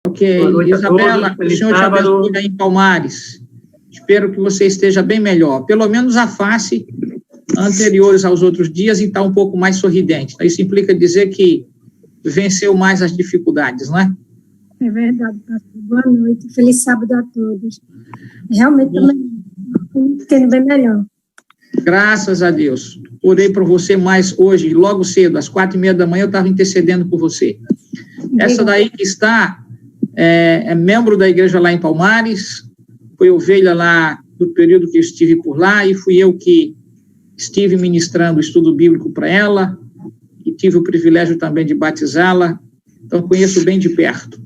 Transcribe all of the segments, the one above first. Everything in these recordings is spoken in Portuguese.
Ok, Isabela, o Senhor te abençoe aí em Palmares. Espero que você esteja bem melhor. Pelo menos a face anteriores aos outros dias e está um pouco mais sorridente. Isso implica dizer que venceu mais as dificuldades, não é? É verdade, pastor. Boa noite. Feliz sábado a todos. Realmente estou ficando bem melhor. Graças a Deus. Orei por você mais hoje, logo cedo, às 4:30 da manhã, eu estava intercedendo por você. Essa daí que está é membro da igreja lá em Palmares, foi ovelha lá no período que eu estive por lá, e fui eu que estive ministrando o estudo bíblico para ela, e tive o privilégio também de batizá-la, então conheço bem de perto.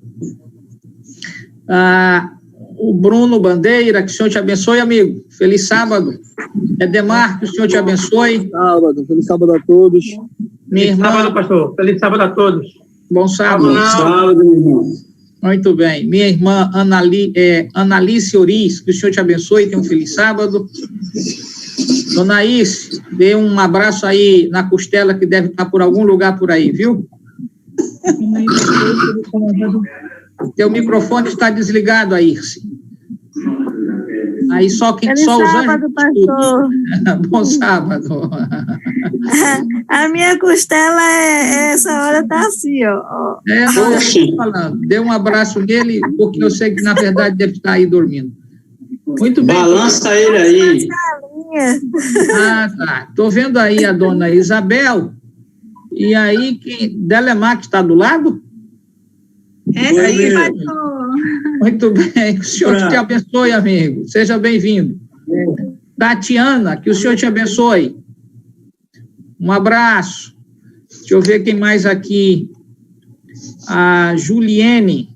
O Bruno Bandeira, que o Senhor te abençoe, amigo. Feliz sábado. Edemar, que o Senhor te abençoe. Feliz sábado a todos. Minha irmã... Feliz sábado, pastor. Feliz sábado a todos. Bom sábado. Bom sábado, meu irmão. Muito bem. Minha irmã Analice Oris, que o Senhor te abençoe, tenha um feliz sábado. Dona Is, dê um abraço aí na costela, que deve estar por algum lugar por aí, viu? Teu microfone está desligado, Irce. Aí só os sábado, pastor. Bom sábado. A minha costela, essa hora tá assim, ó. Não, eu falando. Dê um abraço nele, porque eu sei que, na verdade, deve estar aí dormindo. Muito bem. Balança ele aí. Tá. Estou vendo aí a dona Isabel. E aí, Delemar, que está do lado? É aí, pastor. Muito bem, que o Senhor te abençoe, amigo. Seja bem-vindo. Tatiana, que o Senhor te abençoe. Um abraço. Deixa eu ver quem mais aqui. A Juliene,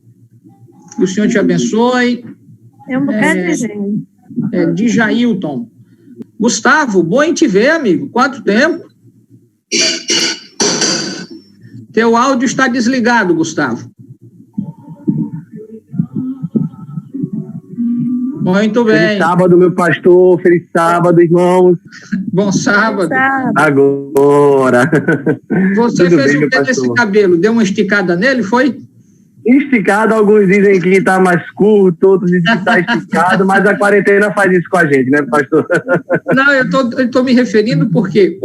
que o Senhor te abençoe. É um bocado de gente. De Jailton. Gustavo, bom em te ver, amigo. Quanto tempo? Teu áudio está desligado, Gustavo. Muito bem. Feliz sábado, meu pastor. Feliz sábado, irmãos. Bom sábado. Agora. Você Tudo fez bem, o que nesse cabelo? Deu uma esticada nele, foi? Esticado, alguns dizem que está mais curto, outros dizem que está esticado, mas a quarentena faz isso com a gente, né, pastor? Não, eu tô me referindo porque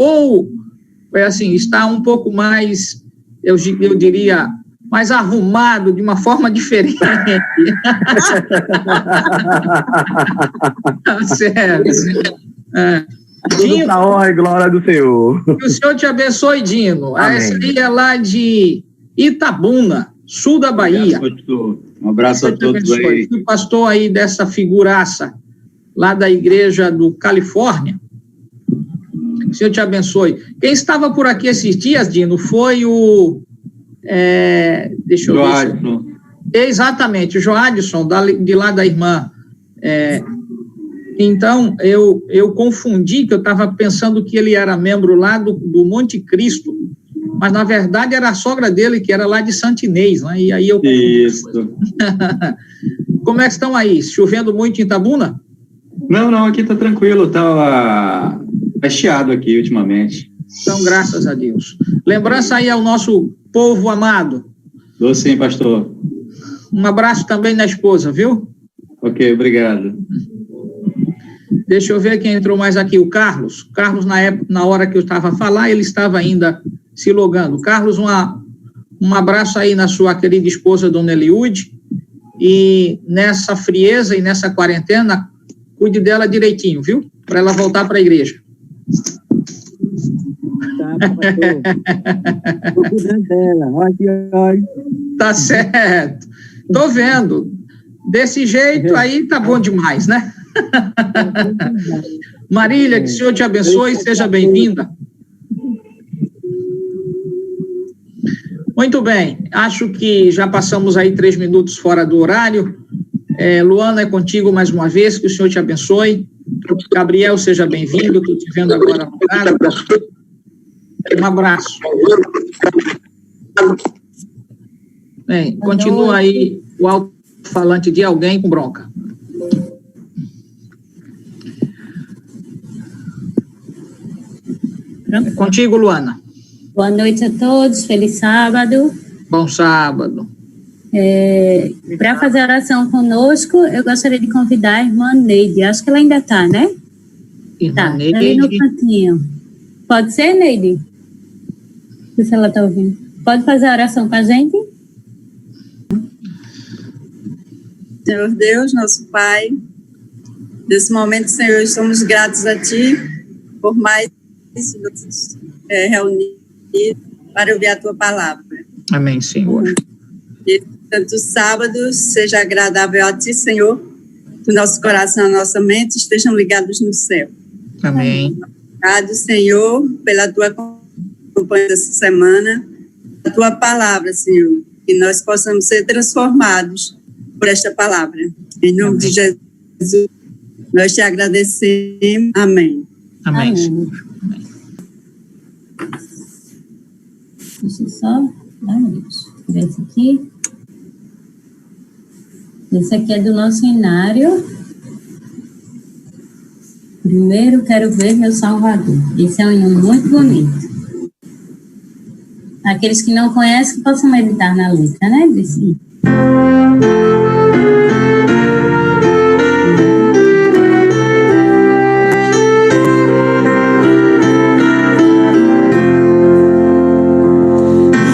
está um pouco mais, eu diria, mais arrumado, de uma forma diferente. Sério. Tudo para a honra e glória do Senhor. Que o Senhor te abençoe, Dino. Amém. Essa aí é lá de Itabuna, sul da Bahia. Um abraço a todos aí. O pastor aí dessa figuraça, lá da igreja do Califórnia. O Senhor te abençoe. Quem estava por aqui esses dias, Dino, foi o... deixa eu ver. Exatamente, o Joadson, de lá da irmã. Então, eu confundi, que eu estava pensando que ele era membro lá do Monte Cristo, mas, na verdade, era a sogra dele, que era lá de Santinês, né? E aí eu confundi. Isso. Como é que estão aí? Chovendo muito em Itabuna? Não, aqui está tranquilo, está chiado aqui ultimamente. Então, graças a Deus. Lembrança aí ao nosso povo amado. Dou sim, pastor. Um abraço também na esposa, viu? Ok, obrigado. Deixa eu ver quem entrou mais aqui, o Carlos. Carlos, na hora que eu estava a falar, ele estava ainda se logando. Carlos, um abraço aí na sua querida esposa, dona Eliude, e nessa frieza e nessa quarentena, cuide dela direitinho, viu? Para ela voltar para a igreja. Tô cuidando dela. Tá certo. Tô vendo. Desse jeito aí tá bom demais, né? Marília, que o Senhor te abençoe, seja bem-vinda. Muito bem, acho que já passamos aí 3 minutos fora do horário. Luana, é contigo mais uma vez, que o Senhor te abençoe. Gabriel, seja bem-vindo, estou te vendo agora no horário. Um abraço. Bem, continua aí o alto-falante de alguém com bronca. Contigo, Luana. Boa noite a todos, feliz sábado. Bom sábado. Para fazer a oração conosco, eu gostaria de convidar a irmã Neide. Acho que ela ainda está, né? Tá, ali no cantinho. Pode ser, Neide? Não sei se ela está ouvindo. Pode fazer a oração com a gente? Senhor Deus, nosso Pai, nesse momento, Senhor, estamos gratos a Ti por mais reunidos para ouvir a Tua palavra. Amém, Senhor. Que tanto sábado seja agradável a Ti, Senhor, que o nosso coração e a nossa mente estejam ligados no céu. Amém. Obrigado, Senhor, pela Tua companhia dessa semana, a Tua palavra, Senhor, que nós possamos ser transformados por esta palavra. Em nome de Jesus, nós te agradecemos. Amém. Amém, Senhor. Amém. Deixa eu só dar um minuto. Ver esse aqui. Esse aqui é do nosso inário. Primeiro, quero ver meu Salvador. Esse é um hino muito bonito. Aqueles que não conhecem, possam meditar na letra, né? Desse hino.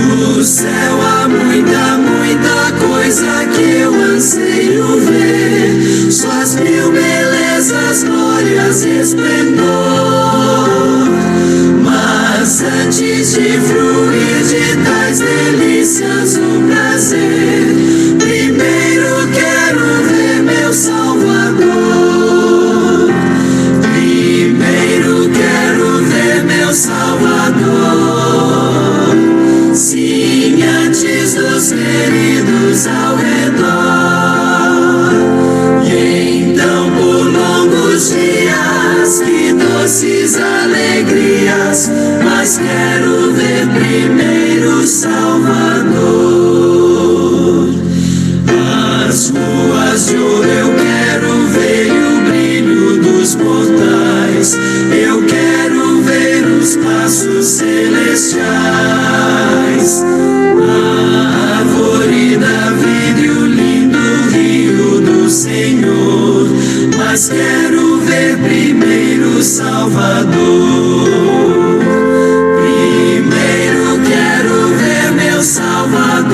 No céu há muita, muita coisa que eu anseio ver. Suas mil belezas, glórias e esplendor. Mas antes de fruir de tais delícias o prazer, primeiro quero ver meu Salvador. Primeiro quero ver meu Salvador. Sim, antes dos queridos ao redor. E então por longos dias, que doces alegrias, mas quero ver primeiro Salvador. As ruas de ouro eu quero ver e o brilho dos portais. Eu quero ver os passos celestiais. A árvore da vida e o lindo rio do Senhor. Mas quero ver primeiro Salvador. Primeiro quero ver meu Salvador.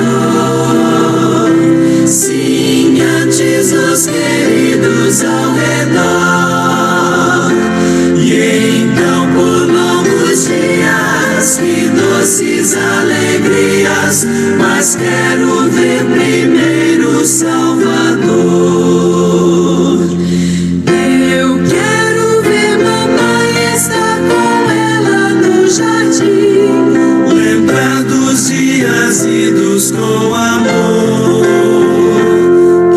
Sim, antes dos queridos ao redor. E então por longos dias, que doces alegrias, mas quero ver primeiro Salvador. Eu quero ver mamãe estar com ela no jardim, lembrar dos dias idos com amor.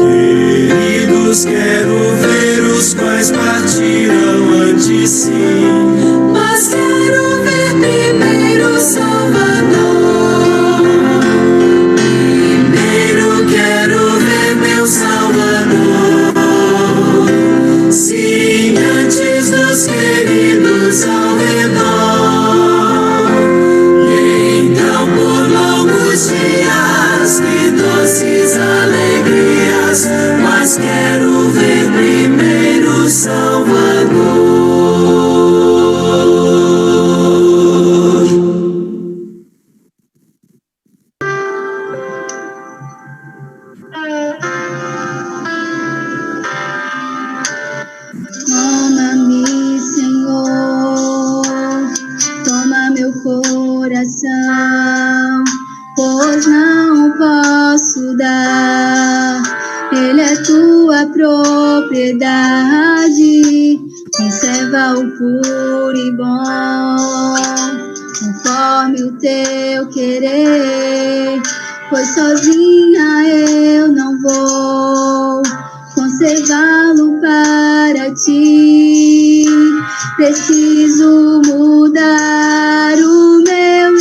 Queridos, quero ver os quais partiram antes sim, mas quero ver primeiro Salvador. Primeiro quero ver meu Salvador. Sim, antes dos queridos ao redor. E então por longos dias, que doces alegrias, mas quero ver primeiro Salvador. Toma-me, Senhor, toma meu coração, pois não posso dar, ele é tua propriedade, conserva o puro e bom, conforme o teu querer, pois sozinha eu não vou conservá-lo para ti. Preciso mudar o meu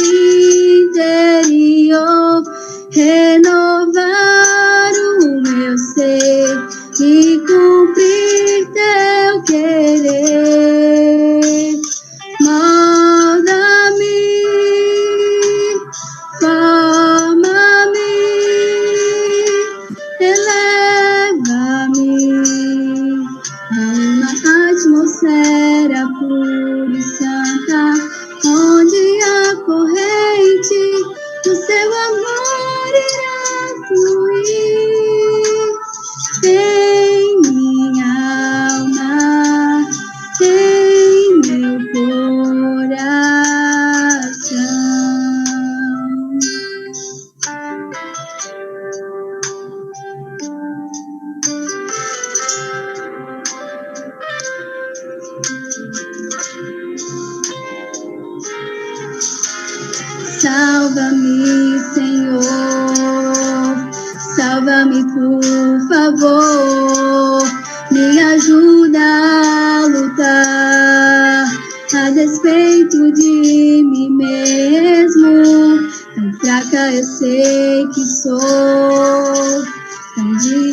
interior, renovar o meu ser e cumprir teu querer. Molda-me, forma-me,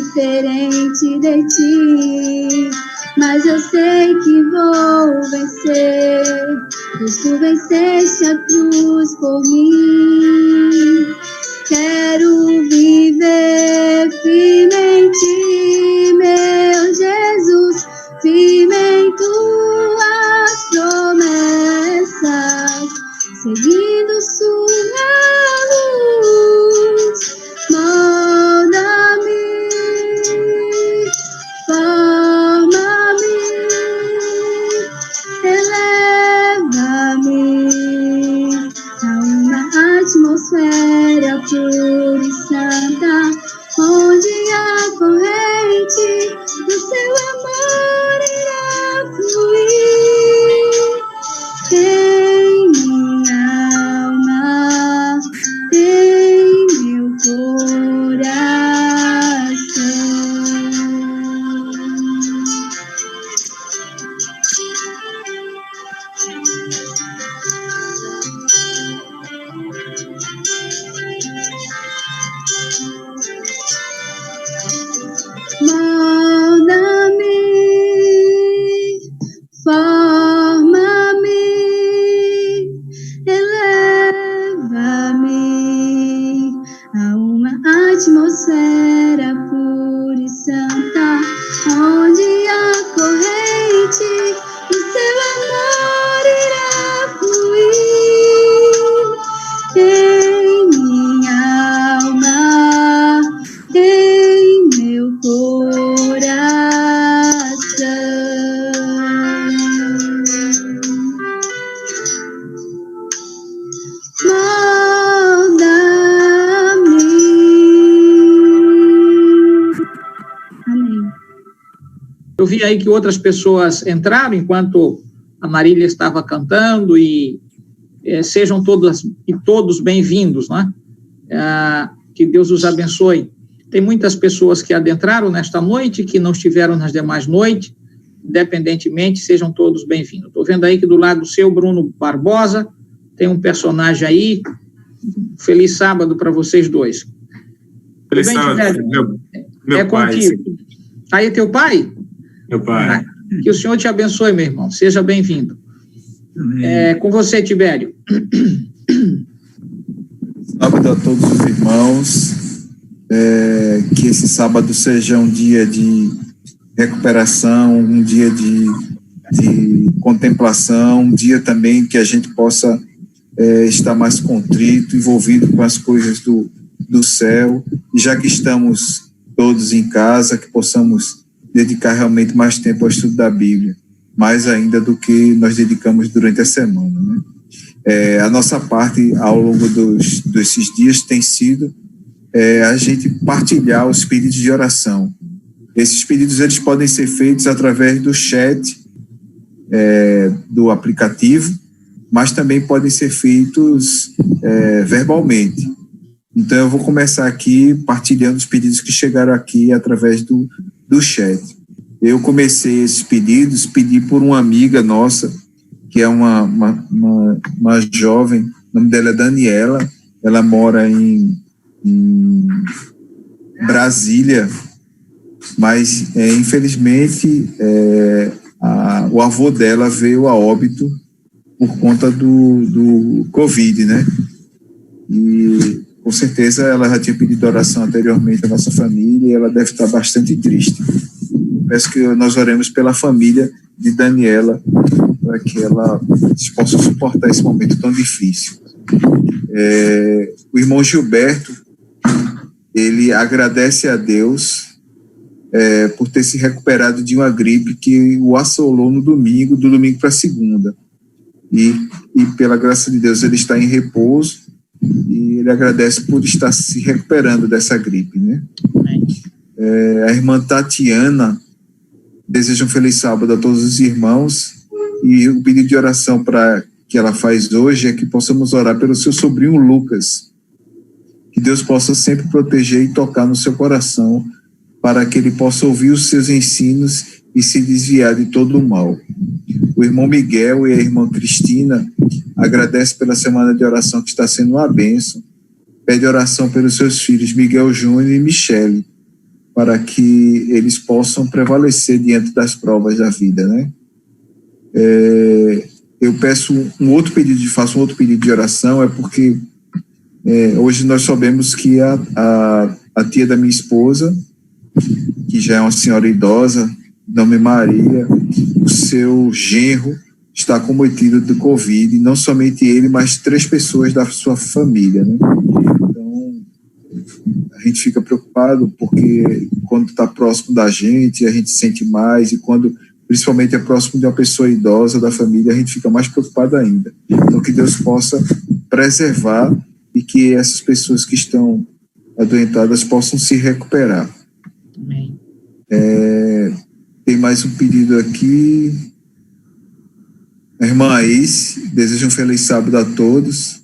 diferente de ti, mas eu sei que vou vencer, pois tu venceste a cruz por mim. Quero viver firme em ti, meu Jesus, firme em tuas promessas, seguindo sua luz. Molda-me, forma-me, eleva-me a uma atmosfera pura e santa, onde a corrente do seu amor irá fluir em minha alma, em meu coração. Molda-me, forma-me, eleva-me a uma atmosfera pura e santa, onde a corrente do seu amor irá fluir em minha alma, em meu coração. Molda-me. Amém. Eu vi aí que outras pessoas entraram enquanto a Marília estava cantando e sejam todas e todos bem-vindos, né? Que Deus os abençoe. Tem muitas pessoas que adentraram nesta noite, que não estiveram nas demais noites, independentemente, sejam todos bem-vindos. Estou vendo aí que do lado seu, Bruno Barbosa, tem um personagem aí. Feliz sábado para vocês dois. Feliz sábado, meu pai. Contigo. Aí é teu pai? Meu pai. Que o Senhor te abençoe, meu irmão. Seja bem-vindo. Com você, Tibério. Sábado a todos os irmãos. Que esse sábado seja um dia de recuperação, um dia de contemplação, um dia também que a gente possa estar mais contrito, envolvido com as coisas do céu, e já que estamos todos em casa, que possamos dedicar realmente mais tempo ao estudo da Bíblia, mais ainda do que nós dedicamos durante a semana, né? A nossa parte ao longo desses dias tem sido a gente partilhar os pedidos de oração. Esses pedidos eles podem ser feitos através do chat do aplicativo, mas também podem ser feitos verbalmente. Então, eu vou começar aqui partilhando os pedidos que chegaram aqui através do chat. Eu comecei esses pedidos, pedi por uma amiga nossa, que é uma jovem, o nome dela é Daniela, ela mora em Brasília, mas, infelizmente, o avô dela veio a óbito por conta do Covid, né? E, com certeza, ela já tinha pedido oração anteriormente à nossa família e ela deve estar bastante triste. Peço que nós oremos pela família de Daniela, para que ela possa suportar esse momento tão difícil. O irmão Gilberto, ele agradece a Deus por ter se recuperado de uma gripe que o assolou no domingo, do domingo para segunda. E pela graça de Deus ele está em repouso e ele agradece por estar se recuperando dessa gripe, né? A irmã Tatiana deseja um feliz sábado a todos os irmãos, e o pedido de oração que ela faz hoje é que possamos orar pelo seu sobrinho Lucas, que Deus possa sempre proteger e tocar no seu coração, para que ele possa ouvir os seus ensinos e se desviar de todo o mal. O irmão Miguel e a irmã Cristina agradecem pela semana de oração que está sendo uma bênção. Pede oração pelos seus filhos Miguel Júnior e Michele, para que eles possam prevalecer diante das provas da vida, né? Eu peço faço um outro pedido de oração, é porque hoje nós sabemos que a tia da minha esposa, que já é uma senhora idosa, nome Maria, o seu genro está cometido de Covid, e não somente ele, mas 3 pessoas da sua família, né? Então, a gente fica preocupado porque quando está próximo da gente, a gente sente mais, e quando principalmente é próximo de uma pessoa idosa da família, a gente fica mais preocupado ainda. Então, que Deus possa preservar e que essas pessoas que estão adoentadas possam se recuperar. Amém. Tem mais um pedido aqui. A irmã Aís deseja um feliz sábado a todos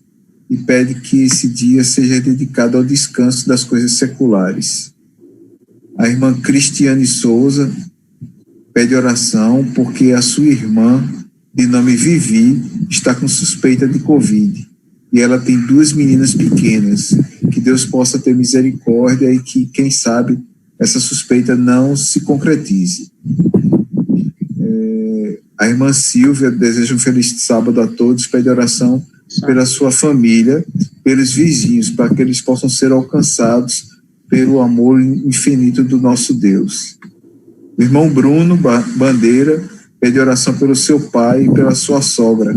e pede que esse dia seja dedicado ao descanso das coisas seculares. A irmã Cristiane Souza pede oração porque a sua irmã, de nome Vivi, está com suspeita de Covid. E ela tem 2 meninas pequenas. Que Deus possa ter misericórdia e que, quem sabe, essa suspeita não se concretize. A irmã Silvia deseja um feliz sábado a todos, pede oração pela sua família, pelos vizinhos, para que eles possam ser alcançados pelo amor infinito do nosso Deus. O irmão Bruno Bandeira pede oração pelo seu pai e pela sua sogra,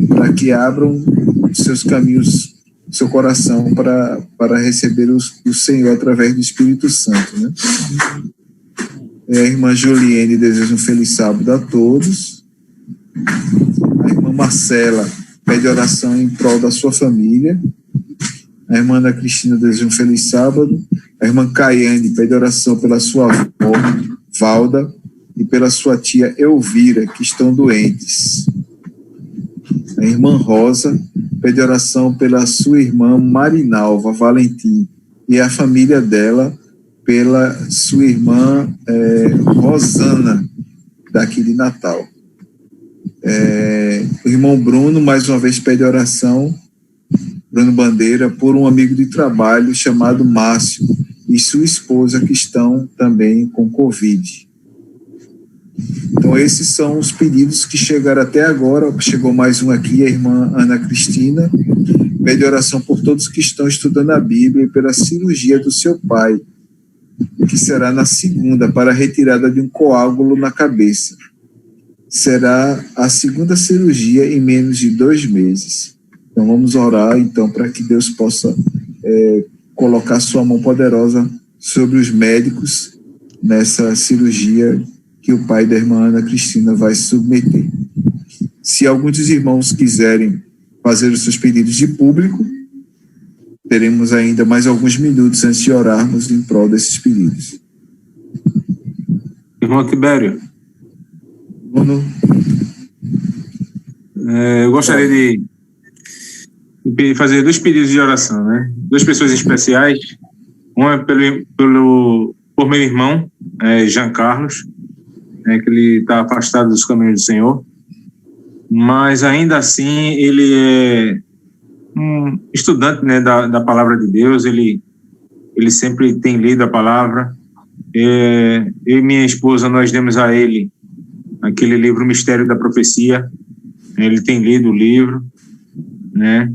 para que abram seus caminhos, seu coração para receber o Senhor através do Espírito Santo, né? A irmã Juliene deseja um feliz sábado a todos. A irmã Marcela pede oração em prol da sua família. A irmã Ana Cristina deseja um feliz sábado. A irmã Caiane pede oração pela sua avó, Valda, e pela sua tia Elvira, que estão doentes. A irmã Rosa pede oração pela sua irmã Marinalva Valentim e a família dela, pela sua irmã Rosana, daqui de Natal. O irmão Bruno, mais uma vez, pede oração, Bruno Bandeira, por um amigo de trabalho chamado Márcio e sua esposa, que estão também com Covid. Então, esses são os pedidos que chegaram até agora. Chegou mais um aqui, a irmã Ana Cristina, pede oração por todos que estão estudando a Bíblia e pela cirurgia do seu pai, que será na segunda, para a retirada de um coágulo na cabeça. Será a segunda cirurgia em menos de 2 meses. Então, vamos orar, então, para que Deus possa colocar sua mão poderosa sobre os médicos nessa cirurgia que o pai da irmã Ana Cristina vai se submeter. Se alguns dos irmãos quiserem fazer os seus pedidos de público, teremos ainda mais alguns minutos antes de orarmos em prol desses pedidos. Irmão Tibério. Eu gostaria de fazer 2 pedidos de oração, né? 2 pessoas especiais. Um é por meu irmão, Jean Carlos, que ele está afastado dos caminhos do Senhor, mas ainda assim ele é um estudante, né, da palavra de Deus. Ele sempre tem lido a palavra. Eu e minha esposa, nós demos a ele aquele livro Mistério da Profecia. Ele tem lido o livro, né?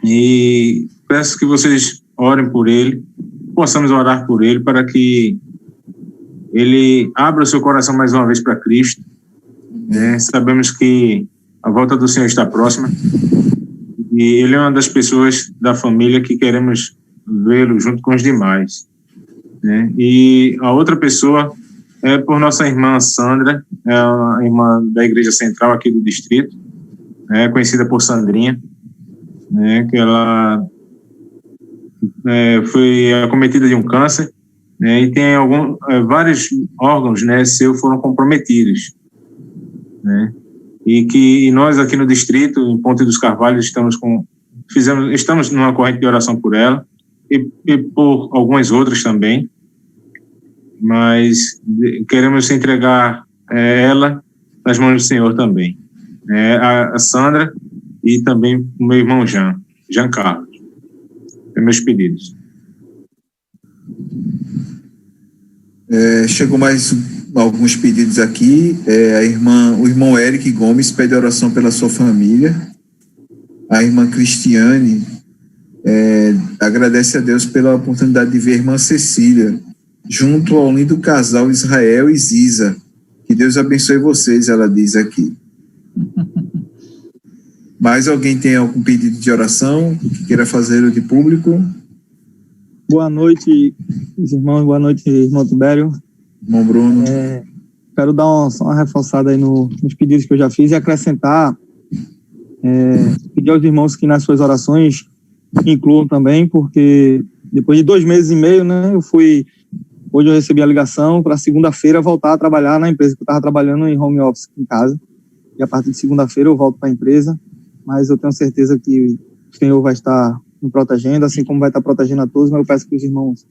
E peço que vocês orem por ele, possamos orar por ele, para que ele abra o seu coração mais uma vez para Cristo, né? Sabemos que a volta do Senhor está próxima e ele é uma das pessoas da família que queremos vê-lo junto com os demais, né? E a outra pessoa é por nossa irmã Sandra, é a irmã da Igreja Central aqui do distrito, conhecida por Sandrinha, né? Que ela foi acometida de um câncer, né? E tem vários órgãos, né, seus foram comprometidos, né? E nós aqui no distrito, em Ponte dos Carvalhos, estamos numa corrente de oração por ela e por algumas outras também, mas queremos entregar ela nas mãos do Senhor também, a Sandra e também o meu irmão Jean Carlos. Meus pedidos. Chegou mais alguns pedidos aqui. O irmão Eric Gomes pede oração pela sua família. A irmã Cristiane agradece a Deus pela oportunidade de ver a irmã Cecília, junto ao lindo casal Israel e Ziza. Que Deus abençoe vocês, ela diz aqui. Mais alguém tem algum pedido de oração que queira fazer de público? Boa noite, irmãos. Boa noite, irmão Tibério. Irmão Bruno. Quero dar uma reforçada aí nos pedidos que eu já fiz e acrescentar, pedir aos irmãos que nas suas orações incluam também, porque depois de 2 meses e meio, né, hoje eu recebi a ligação para segunda-feira voltar a trabalhar na empresa, que eu estava trabalhando em home office em casa, e a partir de segunda-feira eu volto para a empresa, mas eu tenho certeza que o Senhor vai estar me protegendo, assim como vai estar protegendo a todos, mas eu peço que os irmãos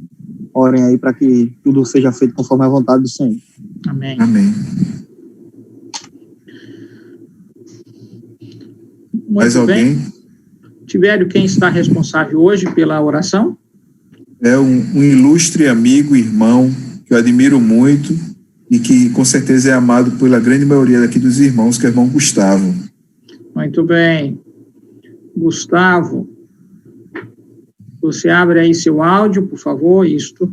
orem aí para que tudo seja feito conforme a vontade do Senhor. Amém. Amém. Mais alguém? Tibério, quem está responsável hoje pela oração? É um ilustre amigo, irmão, que eu admiro muito e que com certeza é amado pela grande maioria daqui dos irmãos, que é o irmão Gustavo. Muito bem. Gustavo, você abre aí seu áudio, por favor, isto,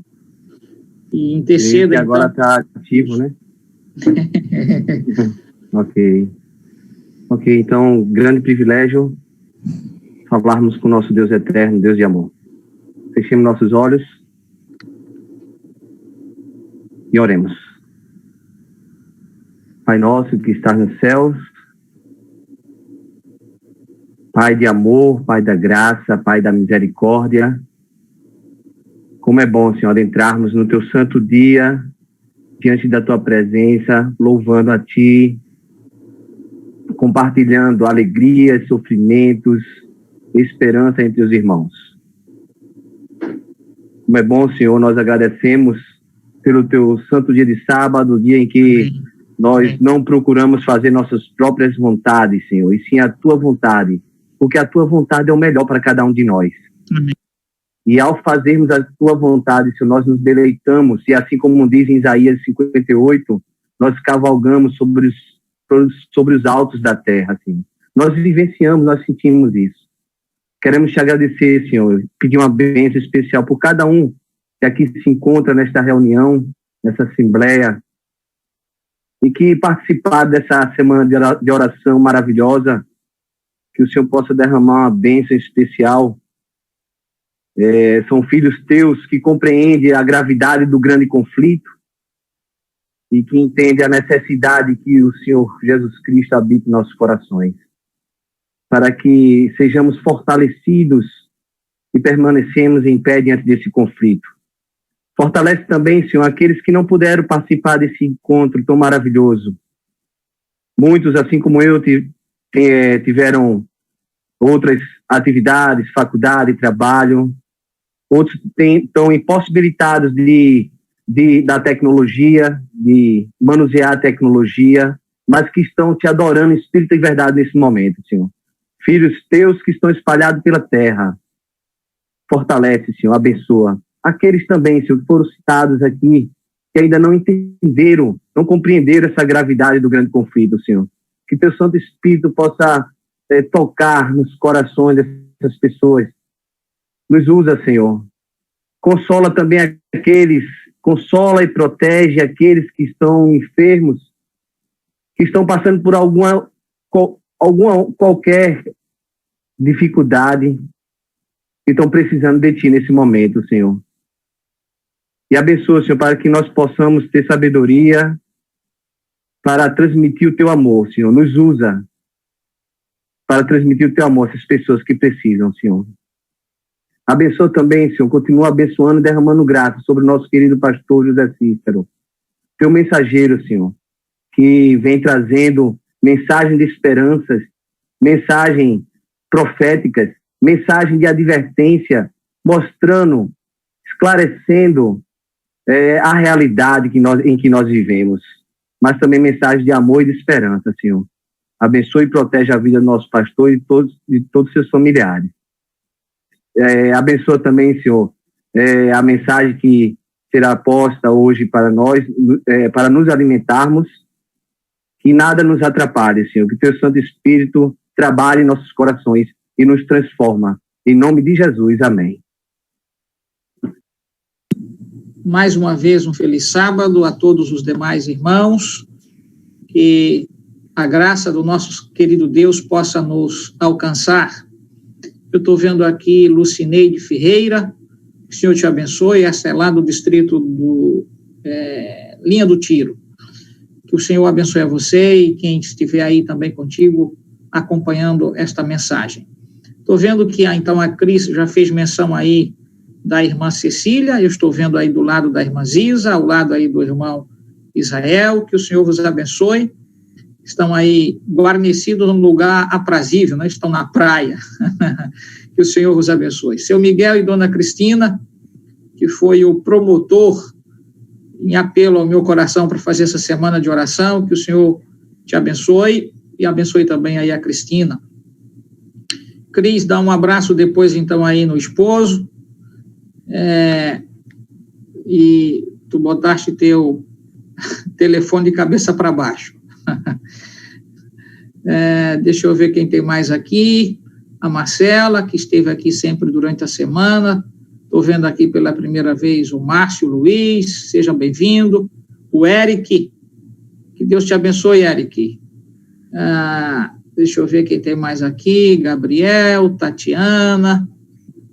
e interceda. E agora está ativo, né? Ok, então, grande privilégio falarmos com o nosso Deus eterno, Deus de amor. Fechemos nossos olhos e oremos. Pai nosso que está nos céus, Pai de amor, Pai da graça, Pai da misericórdia, como é bom, Senhor, entrarmos no Teu santo dia, diante da Tua presença, louvando a Ti, compartilhando alegrias, sofrimentos, esperança entre os irmãos. Como é bom, Senhor, nós agradecemos pelo Teu santo dia de sábado, dia em que nós não procuramos fazer nossas próprias vontades, Senhor, e sim a Tua vontade, porque a Tua vontade é o melhor para cada um de nós. Amém. E ao fazermos a Tua vontade, Senhor, nós nos deleitamos, e assim como diz em Isaías 58, nós cavalgamos sobre os altos da terra, Senhor. Nós vivenciamos, nós sentimos isso. Queremos Te agradecer, Senhor, pedir uma bênção especial por cada um que aqui se encontra nesta reunião, nessa assembleia, e que participar dessa semana de oração maravilhosa, que o Senhor possa derramar uma bênção especial. São filhos Teus que compreendem a gravidade do grande conflito e que entendem a necessidade que o Senhor Jesus Cristo habite em nossos corações, para que sejamos fortalecidos e permanecemos em pé diante desse conflito. Fortalece também, Senhor, aqueles que não puderam participar desse encontro tão maravilhoso. Muitos, assim como eu, tiveram outras atividades, faculdade, trabalho. Outros estão impossibilitados da tecnologia, de manusear a tecnologia, mas que estão Te adorando em espírito e verdade nesse momento, Senhor. Filhos Teus que estão espalhados pela terra. Fortalece, Senhor, abençoa. Aqueles também, Senhor, que foram citados aqui, que ainda não entenderam, não compreenderam essa gravidade do grande conflito, Senhor. Que Teu Santo Espírito possa tocar nos corações dessas pessoas. Nos usa, Senhor. Consola também consola e protege aqueles que estão enfermos, que estão passando por qualquer dificuldade, que estão precisando de Ti nesse momento, Senhor. E abençoa, Senhor, para que nós possamos ter sabedoria para transmitir o Teu amor, Senhor. Nos usa para transmitir o Teu amor a essas pessoas que precisam, Senhor. Abençoa também, Senhor, continua abençoando e derramando graça sobre o nosso querido pastor José Cícero, Teu mensageiro, Senhor, que vem trazendo mensagem de esperanças, mensagem proféticas, mensagem de advertência, mostrando, esclarecendo a realidade em que nós vivemos, mas também mensagem de amor e de esperança, Senhor. Abençoe e protege a vida do nosso pastor e de todos os seus familiares. Abençoa também, Senhor, a mensagem que será posta hoje para nós, para nos alimentarmos, que nada nos atrapalhe, Senhor, que Teu Santo Espírito trabalhe em nossos corações e nos transforma. Em nome de Jesus, amém. Mais uma vez, um feliz sábado a todos os demais irmãos, que a graça do nosso querido Deus possa nos alcançar. Eu estou vendo aqui Lucineide Ferreira, que o Senhor te abençoe, essa é lá do distrito do Linha do Tiro. Que o Senhor abençoe a você e quem estiver aí também contigo, acompanhando esta mensagem. Estou vendo que, então, a Cris já fez menção aí da irmã Cecília, eu estou vendo aí do lado da irmã Ziza, ao lado aí do irmão Israel, que o Senhor vos abençoe. Estão aí guarnecidos num lugar aprazível, né? Estão na praia. Que o Senhor vos abençoe. Seu Miguel e dona Cristina, que foi o promotor em apelo ao meu coração para fazer essa semana de oração, que o Senhor te abençoe e abençoe também aí a Cristina. Cris, dá um abraço depois, então, aí no esposo. E tu botaste teu telefone de cabeça para baixo. Deixa eu ver quem tem mais aqui. A Marcela, que esteve aqui sempre durante a semana. Estou vendo aqui pela primeira vez o Márcio Luiz, seja bem-vindo. O Eric, que Deus te abençoe, Eric. Deixa eu ver quem tem mais aqui. Gabriel, Tatiana,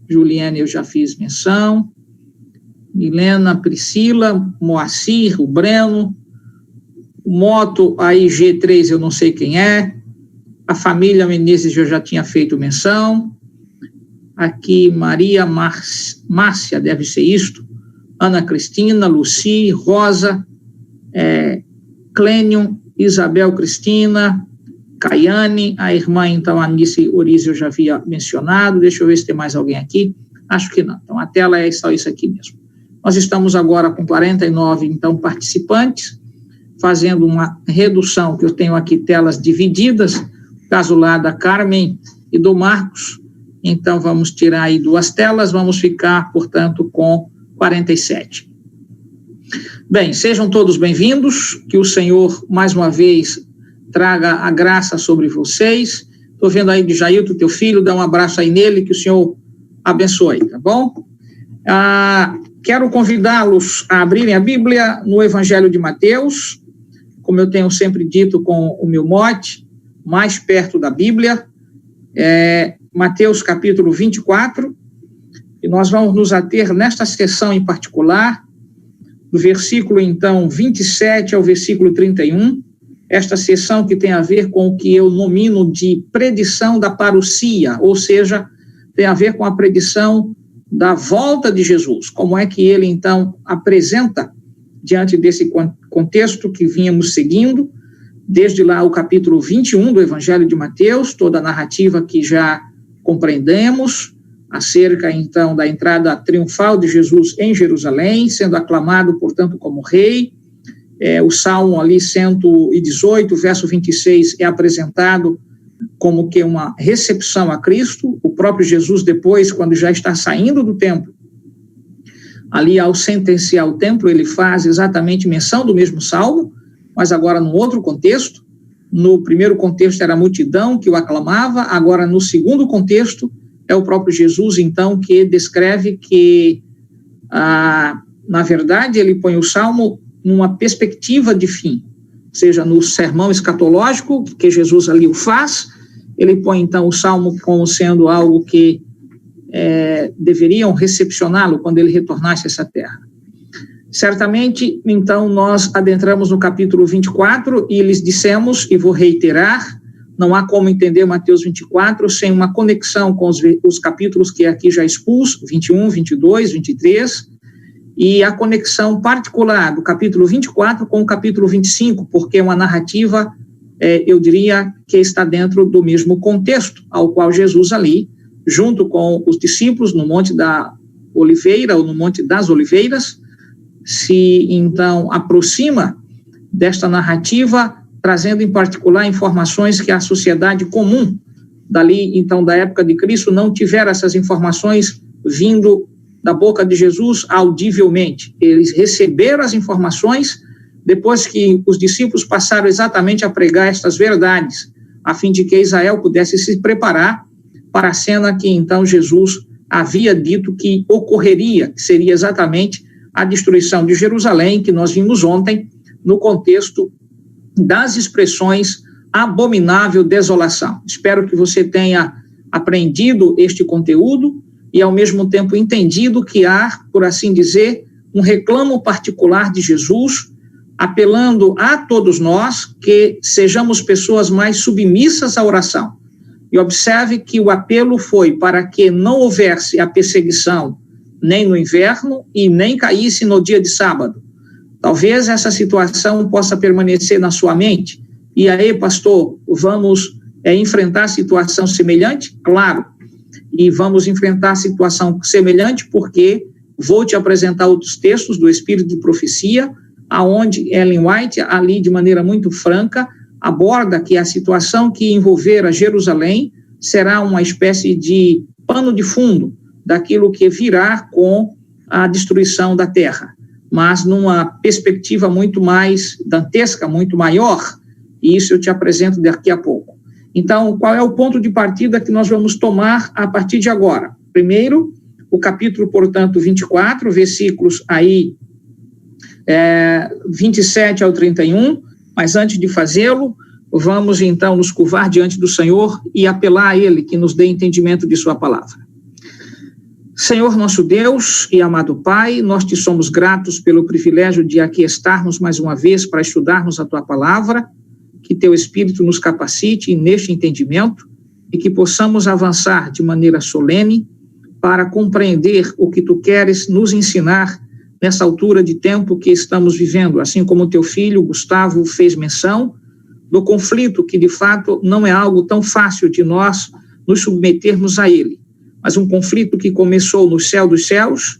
Juliane, eu já fiz menção. Milena, Priscila, Moacir, o Breno. Moto, a IG3, eu não sei quem é. A família Menezes, eu já tinha feito menção. Aqui, Maria Márcia, deve ser isto. Ana Cristina, Luci, Rosa, Clênio, Isabel Cristina, Caiane, a irmã, então, Anice Orize, eu já havia mencionado. Deixa eu ver se tem mais alguém aqui. Acho que não. Então, a tela é só isso aqui mesmo. Nós estamos agora com 49, então, participantes, fazendo uma redução, que eu tenho aqui telas divididas, caso lá da Carmen e do Marcos, então vamos tirar aí 2 telas, vamos ficar, portanto, com 47. Bem, sejam todos bem-vindos, que o Senhor, mais uma vez, traga a graça sobre vocês. Estou vendo aí de Jailton, teu filho, dá um abraço aí nele, que o Senhor abençoe, tá bom? Quero convidá-los a abrirem a Bíblia no Evangelho de Mateus, como eu tenho sempre dito com o meu mote, mais perto da Bíblia, Mateus capítulo 24, e nós vamos nos ater nesta sessão em particular, do versículo, então, 27 ao versículo 31, esta sessão que tem a ver com o que eu nomino de predição da parousia, ou seja, tem a ver com a predição da volta de Jesus, como é que ele, então, apresenta, diante desse contexto que vínhamos seguindo, desde lá o capítulo 21 do Evangelho de Mateus, toda a narrativa que já compreendemos, acerca, então, da entrada triunfal de Jesus em Jerusalém, sendo aclamado, portanto, como rei. O Salmo ali 118, verso 26, é apresentado como que uma recepção a Cristo. O próprio Jesus, depois, quando já está saindo do templo, ali ao sentenciar o templo, ele faz exatamente menção do mesmo Salmo, mas agora num outro contexto. No primeiro contexto era a multidão que o aclamava, agora no segundo contexto é o próprio Jesus, então, que descreve que, na verdade, ele põe o Salmo numa perspectiva de fim, ou seja, no sermão escatológico, que Jesus ali o faz, ele põe, então, o Salmo como sendo algo que deveriam recepcioná-lo quando ele retornasse a essa terra. Certamente, então, nós adentramos no capítulo 24 e lhes dissemos, e vou reiterar, não há como entender Mateus 24 sem uma conexão com os capítulos que aqui já expus, 21, 22, 23, e a conexão particular do capítulo 24 com o capítulo 25, porque é uma narrativa, eu diria, que está dentro do mesmo contexto ao qual Jesus ali, junto com os discípulos no Monte da Oliveira, ou no Monte das Oliveiras, se, então, aproxima desta narrativa, trazendo, em particular, informações que a sociedade comum, dali, então, da época de Cristo, não tivera essas informações vindo da boca de Jesus audivelmente. Eles receberam as informações depois que os discípulos passaram exatamente a pregar estas verdades, a fim de que Israel pudesse se preparar para a cena que então Jesus havia dito que ocorreria, que seria exatamente a destruição de Jerusalém, que nós vimos ontem no contexto das expressões abominável desolação. Espero que você tenha aprendido este conteúdo e, ao mesmo tempo, entendido que há, por assim dizer, um reclamo particular de Jesus, apelando a todos nós que sejamos pessoas mais submissas à oração. E observe que o apelo foi para que não houvesse a perseguição nem no inverno e nem caísse no dia de sábado. Talvez essa situação possa permanecer na sua mente. E aí, pastor, vamos enfrentar situação semelhante? Claro. E vamos enfrentar situação semelhante porque vou te apresentar outros textos do Espírito de Profecia, aonde Ellen White, ali de maneira muito franca, aborda que a situação que envolver a Jerusalém será uma espécie de pano de fundo daquilo que virá com a destruição da terra, mas numa perspectiva muito mais dantesca, muito maior, e isso eu te apresento daqui a pouco. Então, qual é o ponto de partida que nós vamos tomar a partir de agora? Primeiro, o capítulo, portanto, 24, versículos aí 27 ao 31, mas antes de fazê-lo, vamos então nos curvar diante do Senhor e apelar a Ele que nos dê entendimento de sua palavra. Senhor nosso Deus e amado Pai, nós te somos gratos pelo privilégio de aqui estarmos mais uma vez para estudarmos a tua palavra, que teu Espírito nos capacite neste entendimento e que possamos avançar de maneira solene para compreender o que tu queres nos ensinar nessa altura de tempo que estamos vivendo, assim como teu filho Gustavo fez menção do conflito que de fato não é algo tão fácil de nós nos submetermos a ele, mas um conflito que começou no céu dos céus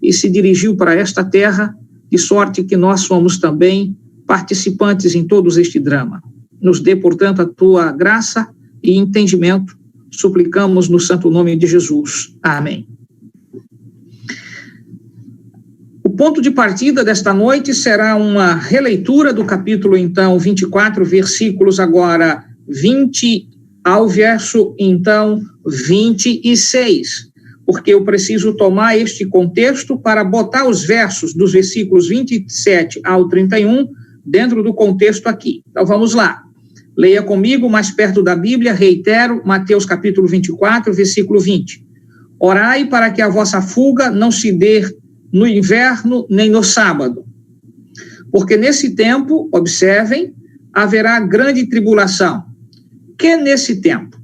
e se dirigiu para esta terra, de sorte que nós somos também participantes em todo este drama. Nos dê, portanto, a tua graça e entendimento, suplicamos no santo nome de Jesus. Amém. O ponto de partida desta noite será uma releitura do capítulo, então, 24, versículos agora 20 ao verso, então, 26, porque eu preciso tomar este contexto para botar os versos dos versículos 27 ao 31 dentro do contexto aqui. Então, vamos lá. Leia comigo, mais perto da Bíblia, reitero, Mateus capítulo 24, versículo 20. Orai para que a vossa fuga não se dê no inverno nem no sábado, porque nesse tempo, observem, haverá grande tribulação. Que nesse tempo?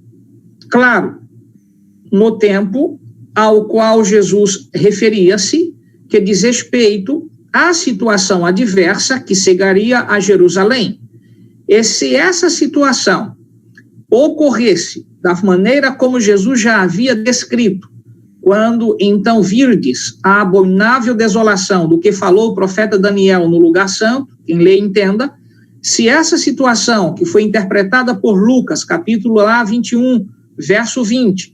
Claro, no tempo ao qual Jesus referia-se, que diz respeito à situação adversa que chegaria a Jerusalém. E se essa situação ocorresse da maneira como Jesus já havia descrito, quando então virdes a abominável desolação do que falou o profeta Daniel no lugar santo, quem lê entenda, se essa situação que foi interpretada por Lucas, capítulo lá 21, verso 20,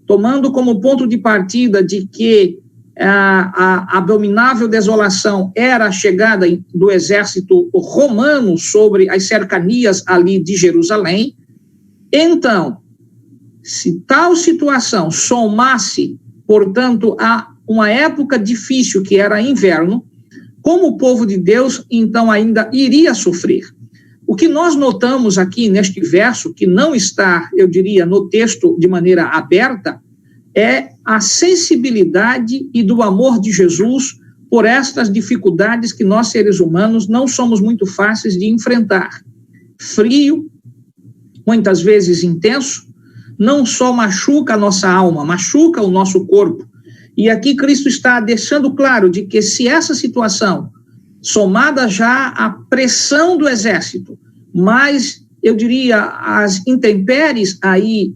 tomando como ponto de partida de que a abominável desolação era a chegada do exército romano sobre as cercanias ali de Jerusalém, então, se tal situação somasse, portanto, a uma época difícil que era inverno, como o povo de Deus, então, ainda iria sofrer. O que nós notamos aqui neste verso, que não está, eu diria, no texto de maneira aberta, é a sensibilidade e do amor de Jesus por estas dificuldades que nós, seres humanos, não somos muito fáceis de enfrentar. Frio, muitas vezes intenso, não só machuca a nossa alma, machuca o nosso corpo. E aqui Cristo está deixando claro de que se essa situação, somada já à pressão do exército, mas, eu diria, as intempéries aí,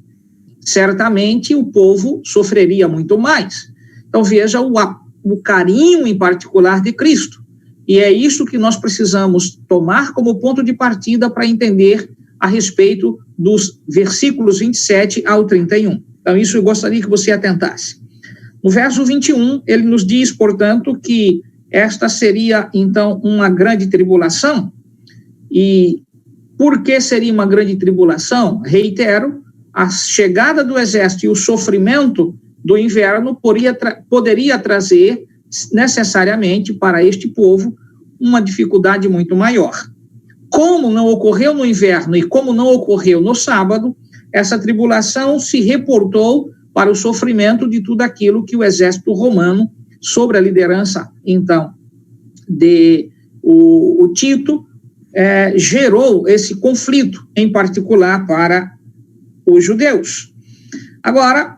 certamente o povo sofreria muito mais. Então, veja o carinho em particular de Cristo. E é isso que nós precisamos tomar como ponto de partida para entender a respeito dos versículos 27 ao 31. Então, isso eu gostaria que você atentasse. No verso 21, ele nos diz, portanto, que esta seria, então, uma grande tribulação. E por que seria uma grande tribulação? Reitero, a chegada do exército e o sofrimento do inverno poderia trazer necessariamente para este povo uma dificuldade muito maior. Como não ocorreu no inverno e como não ocorreu no sábado, essa tribulação se reportou para o sofrimento de tudo aquilo que o exército romano, sob a liderança, então, de o Tito, gerou esse conflito, em particular para os judeus. Agora,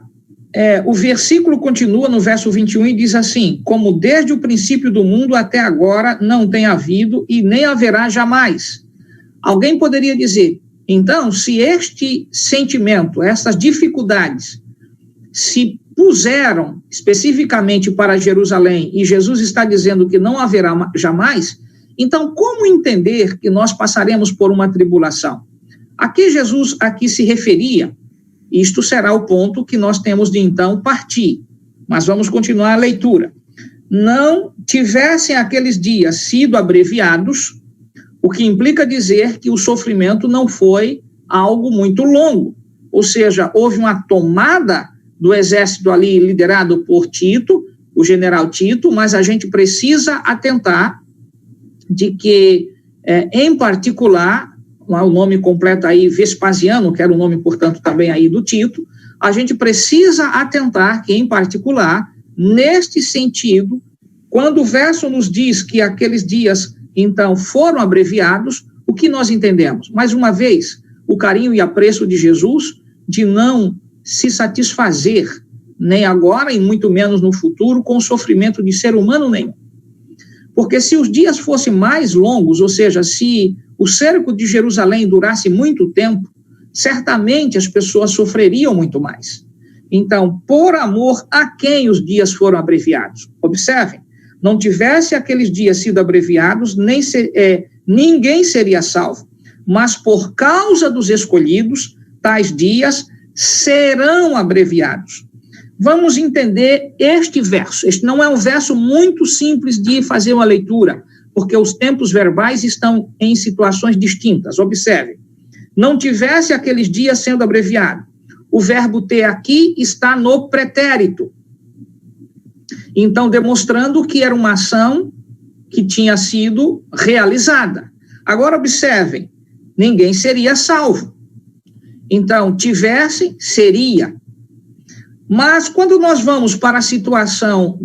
o versículo continua no verso 21 e diz assim: como desde o princípio do mundo até agora não tem havido e nem haverá jamais. Alguém poderia dizer, então, se este sentimento, essas dificuldades, se puseram especificamente para Jerusalém e Jesus está dizendo que não haverá jamais, então como entender que nós passaremos por uma tribulação? Aqui Jesus se referia, isto será o ponto que nós temos de então partir, mas vamos continuar a leitura. Não tivessem aqueles dias sido abreviados, o que implica dizer que o sofrimento não foi algo muito longo, ou seja, houve uma tomada do exército ali liderado por Tito, o general Tito, mas a gente precisa atentar de que, em particular, o nome completo aí, Vespasiano, que era o nome, portanto, também aí do Tito, a gente precisa atentar que, em particular, neste sentido, quando o verso nos diz que aqueles dias, então, foram abreviados, o que nós entendemos? Mais uma vez, o carinho e apreço de Jesus de não se satisfazer, nem agora e muito menos no futuro, com o sofrimento de ser humano nenhum. Porque se os dias fossem mais longos, ou seja, se o cerco de Jerusalém durasse muito tempo, certamente as pessoas sofreriam muito mais. Então, por amor a quem os dias foram abreviados? Observem, não tivesse aqueles dias sido abreviados, ninguém seria salvo, mas por causa dos escolhidos, tais dias serão abreviados. Vamos entender este verso. Este não é um verso muito simples de fazer uma leitura, porque os tempos verbais estão em situações distintas. Observe, não tivesse aqueles dias sendo abreviado. O verbo ter aqui está no pretérito. Então, demonstrando que era uma ação que tinha sido realizada. Agora, observem, ninguém seria salvo. Então, tivesse, seria. Mas, quando nós vamos para a situação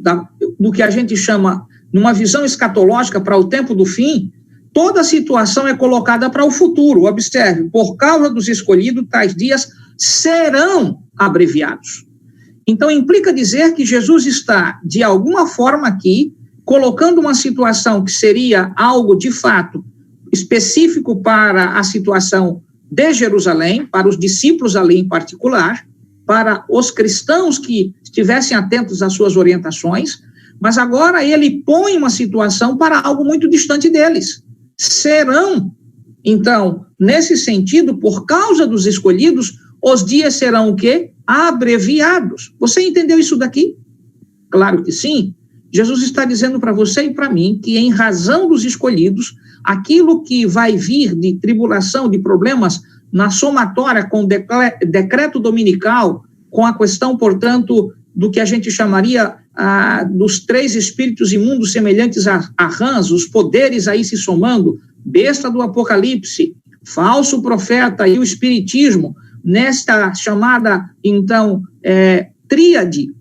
do que a gente chama, numa visão escatológica para o tempo do fim, toda a situação é colocada para o futuro. Observe, por causa dos escolhidos, tais dias serão abreviados. Então, implica dizer que Jesus está, de alguma forma aqui, colocando uma situação que seria algo, de fato, específico para a situação de Jerusalém, para os discípulos ali em particular, para os cristãos que estivessem atentos às suas orientações, mas agora ele põe uma situação para algo muito distante deles. Serão, então, nesse sentido, por causa dos escolhidos, os dias serão o quê? Abreviados. Você entendeu isso daqui? Claro que sim. Jesus está dizendo para você e para mim que, em razão dos escolhidos, aquilo que vai vir de tribulação, de problemas, na somatória com o decreto dominical, com a questão, portanto, do que a gente chamaria dos 3 espíritos imundos semelhantes a rãs, os poderes aí se somando, besta do Apocalipse, falso profeta e o espiritismo, nesta chamada, então, tríade,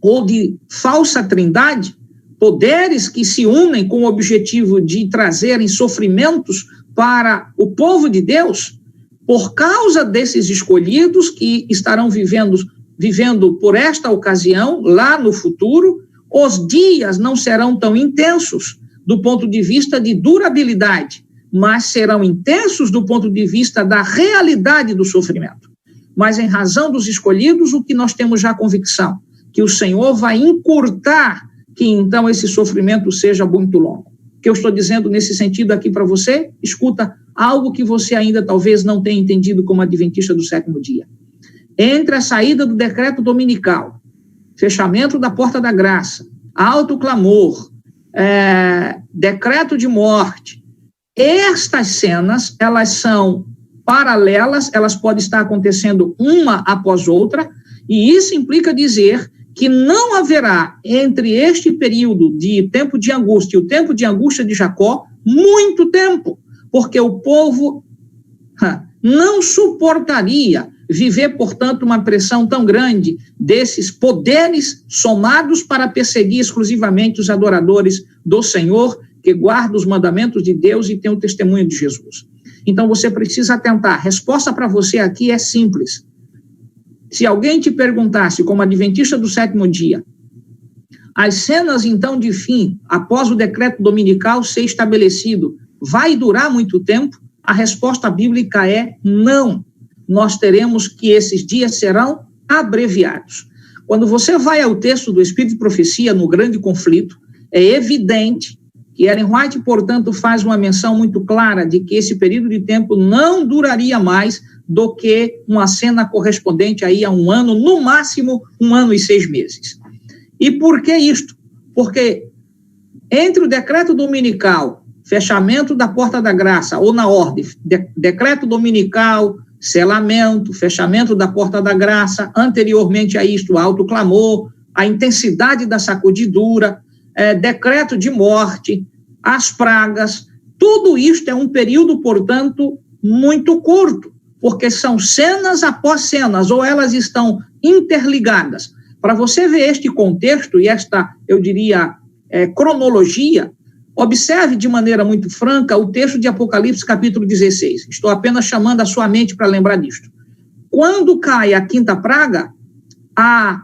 ou de falsa trindade, poderes que se unem com o objetivo de trazerem sofrimentos para o povo de Deus, por causa desses escolhidos que estarão vivendo por esta ocasião, lá no futuro, os dias não serão tão intensos do ponto de vista de durabilidade, mas serão intensos do ponto de vista da realidade do sofrimento. Mas, em razão dos escolhidos, o que nós temos já convicção? Que o Senhor vai encurtar que, então, esse sofrimento seja muito longo. O que eu estou dizendo nesse sentido aqui para você? Escuta, algo que você ainda talvez não tenha entendido como adventista do sétimo dia. Entre a saída do decreto dominical fechamento da porta da graça, alto clamor, decreto de morte. Estas cenas, elas são paralelas, elas podem estar acontecendo uma após outra, e isso implica dizer que não haverá entre este período de tempo de angústia e o tempo de angústia de Jacó muito tempo, porque o povo não suportaria viver, portanto, uma pressão tão grande desses poderes somados para perseguir exclusivamente os adoradores do Senhor, que guardam os mandamentos de Deus e têm o testemunho de Jesus. Então, você precisa atentar. A resposta para você aqui é simples. Se alguém te perguntasse, como adventista do sétimo dia, as cenas, então, de fim, após o decreto dominical ser estabelecido, vai durar muito tempo? A resposta bíblica é não. Nós teremos que esses dias serão abreviados. Quando você vai ao texto do Espírito de Profecia, no grande conflito, é evidente que Ellen White, portanto, faz uma menção muito clara de que esse período de tempo não duraria mais do que uma cena correspondente aí a 1 ano, no máximo 1 ano e 6 meses. E por que isto? Porque entre o decreto dominical, fechamento da porta da graça, ou na ordem, decreto dominical, selamento, fechamento da porta da graça, anteriormente a isto, alto clamor, a intensidade da sacudidura, decreto de morte, as pragas, tudo isto é um período, portanto, muito curto, porque são cenas após cenas, ou elas estão interligadas. Para você ver este contexto e esta, eu diria, cronologia, observe de maneira muito franca o texto de Apocalipse, capítulo 16. Estou apenas chamando a sua mente para lembrar disto. Quando cai a quinta praga, a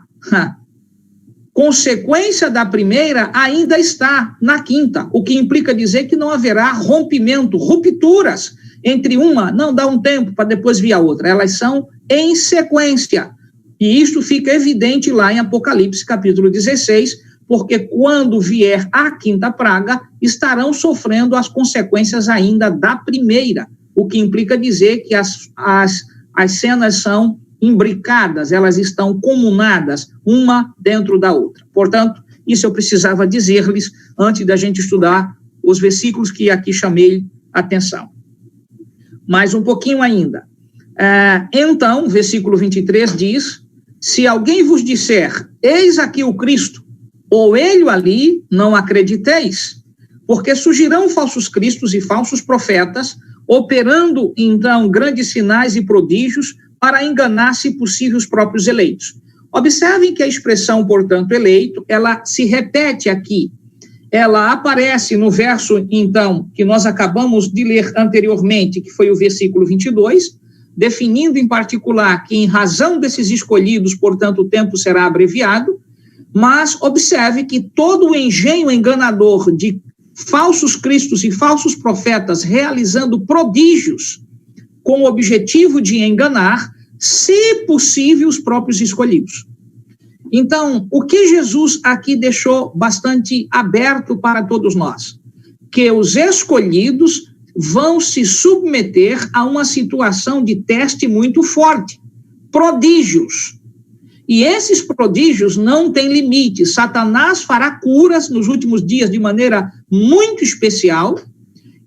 consequência da primeira ainda está na quinta, o que implica dizer que não haverá rompimento, rupturas entre uma, não dá um tempo para depois vir a outra, elas são em sequência. E isto fica evidente lá em Apocalipse, capítulo 16, porque quando vier a quinta praga, estarão sofrendo as consequências ainda da primeira, o que implica dizer que as cenas são imbricadas, elas estão comunadas, uma dentro da outra. Portanto, isso eu precisava dizer-lhes antes da gente estudar os versículos que aqui chamei atenção. Mais um pouquinho ainda. Então, versículo 23 diz, se alguém vos disser, eis aqui o Cristo, ou ele ali, não acrediteis, porque surgirão falsos cristos e falsos profetas, operando, então, grandes sinais e prodígios para enganar, se possível, os próprios eleitos. Observem que a expressão, portanto, eleito, ela se repete aqui. Ela aparece no verso, então, que nós acabamos de ler anteriormente, que foi o versículo 22, definindo em particular que, em razão desses escolhidos, portanto, o tempo será abreviado, mas observe que todo o engenho enganador de falsos cristos e falsos profetas realizando prodígios com o objetivo de enganar, se possível, os próprios escolhidos. Então, o que Jesus aqui deixou bastante aberto para todos nós? Que os escolhidos vão se submeter a uma situação de teste muito forte, prodígios. E esses prodígios não têm limite. Satanás fará curas nos últimos dias de maneira muito especial.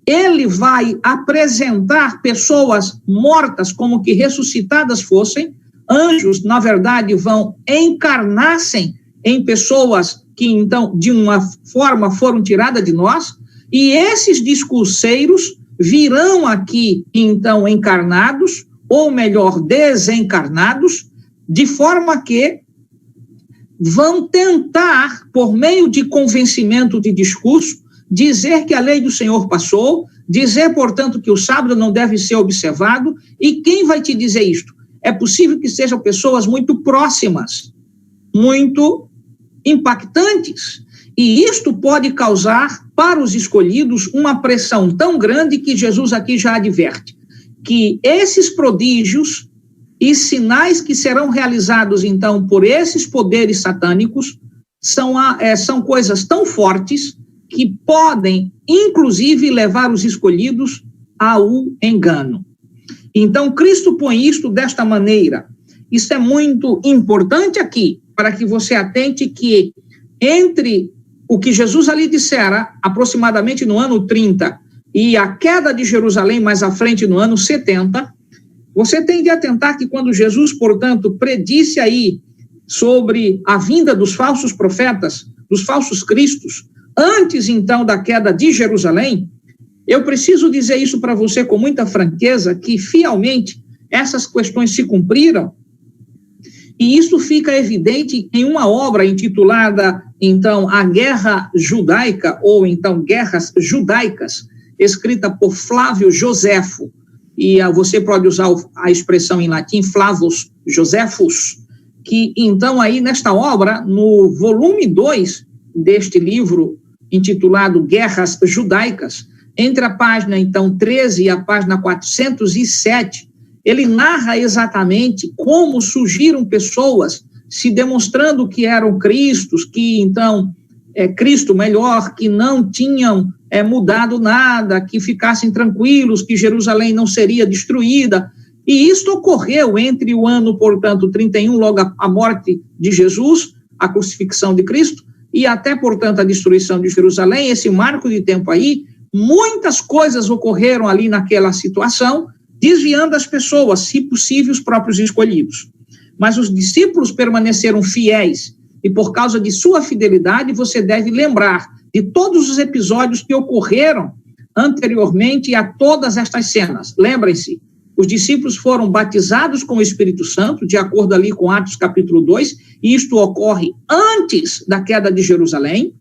Ele vai apresentar pessoas mortas como que ressuscitadas fossem. Anjos, na verdade, vão encarnar-se em pessoas que, então, de uma forma foram tiradas de nós. E esses discurseiros virão aqui, então, encarnados, ou melhor, desencarnados, de forma que vão tentar, por meio de convencimento de discurso, dizer que a lei do Senhor passou, dizer, portanto, que o sábado não deve ser observado, e quem vai te dizer isto? É possível que sejam pessoas muito próximas, muito impactantes, e isto pode causar, para os escolhidos, uma pressão tão grande que Jesus aqui já adverte, que esses prodígios e sinais que serão realizados, então, por esses poderes satânicos, são coisas tão fortes que podem, inclusive, levar os escolhidos ao engano. Então, Cristo põe isto desta maneira. Isso é muito importante aqui, para que você atente que entre o que Jesus ali dissera, aproximadamente no ano 30, e a queda de Jerusalém mais à frente no ano 70, você tem de atentar que quando Jesus, portanto, predisse aí sobre a vinda dos falsos profetas, dos falsos cristos, antes então da queda de Jerusalém, eu preciso dizer isso para você com muita franqueza, que fielmente essas questões se cumpriram, e isso fica evidente em uma obra intitulada, então, A Guerra Judaica, ou então Guerras Judaicas, escrita por Flávio Joséfo, e você pode usar a expressão em latim Flavus Joséfus, que então aí nesta obra, no volume 2 deste livro, intitulado Guerras Judaicas, entre a página, então, 13 e a página 407, ele narra exatamente como surgiram pessoas se demonstrando que eram cristos, que, então, Cristo melhor, que não tinham mudado nada, que ficassem tranquilos, que Jerusalém não seria destruída. E isto ocorreu entre o ano, portanto, 31, logo a morte de Jesus, a crucifixão de Cristo, e até, portanto, a destruição de Jerusalém, esse marco de tempo aí, muitas coisas ocorreram ali naquela situação, desviando as pessoas, se possível, os próprios escolhidos. Mas os discípulos permaneceram fiéis, e por causa de sua fidelidade, você deve lembrar de todos os episódios que ocorreram anteriormente a todas estas cenas. Lembrem-se, os discípulos foram batizados com o Espírito Santo, de acordo ali com Atos capítulo 2, e isto ocorre antes da queda de Jerusalém.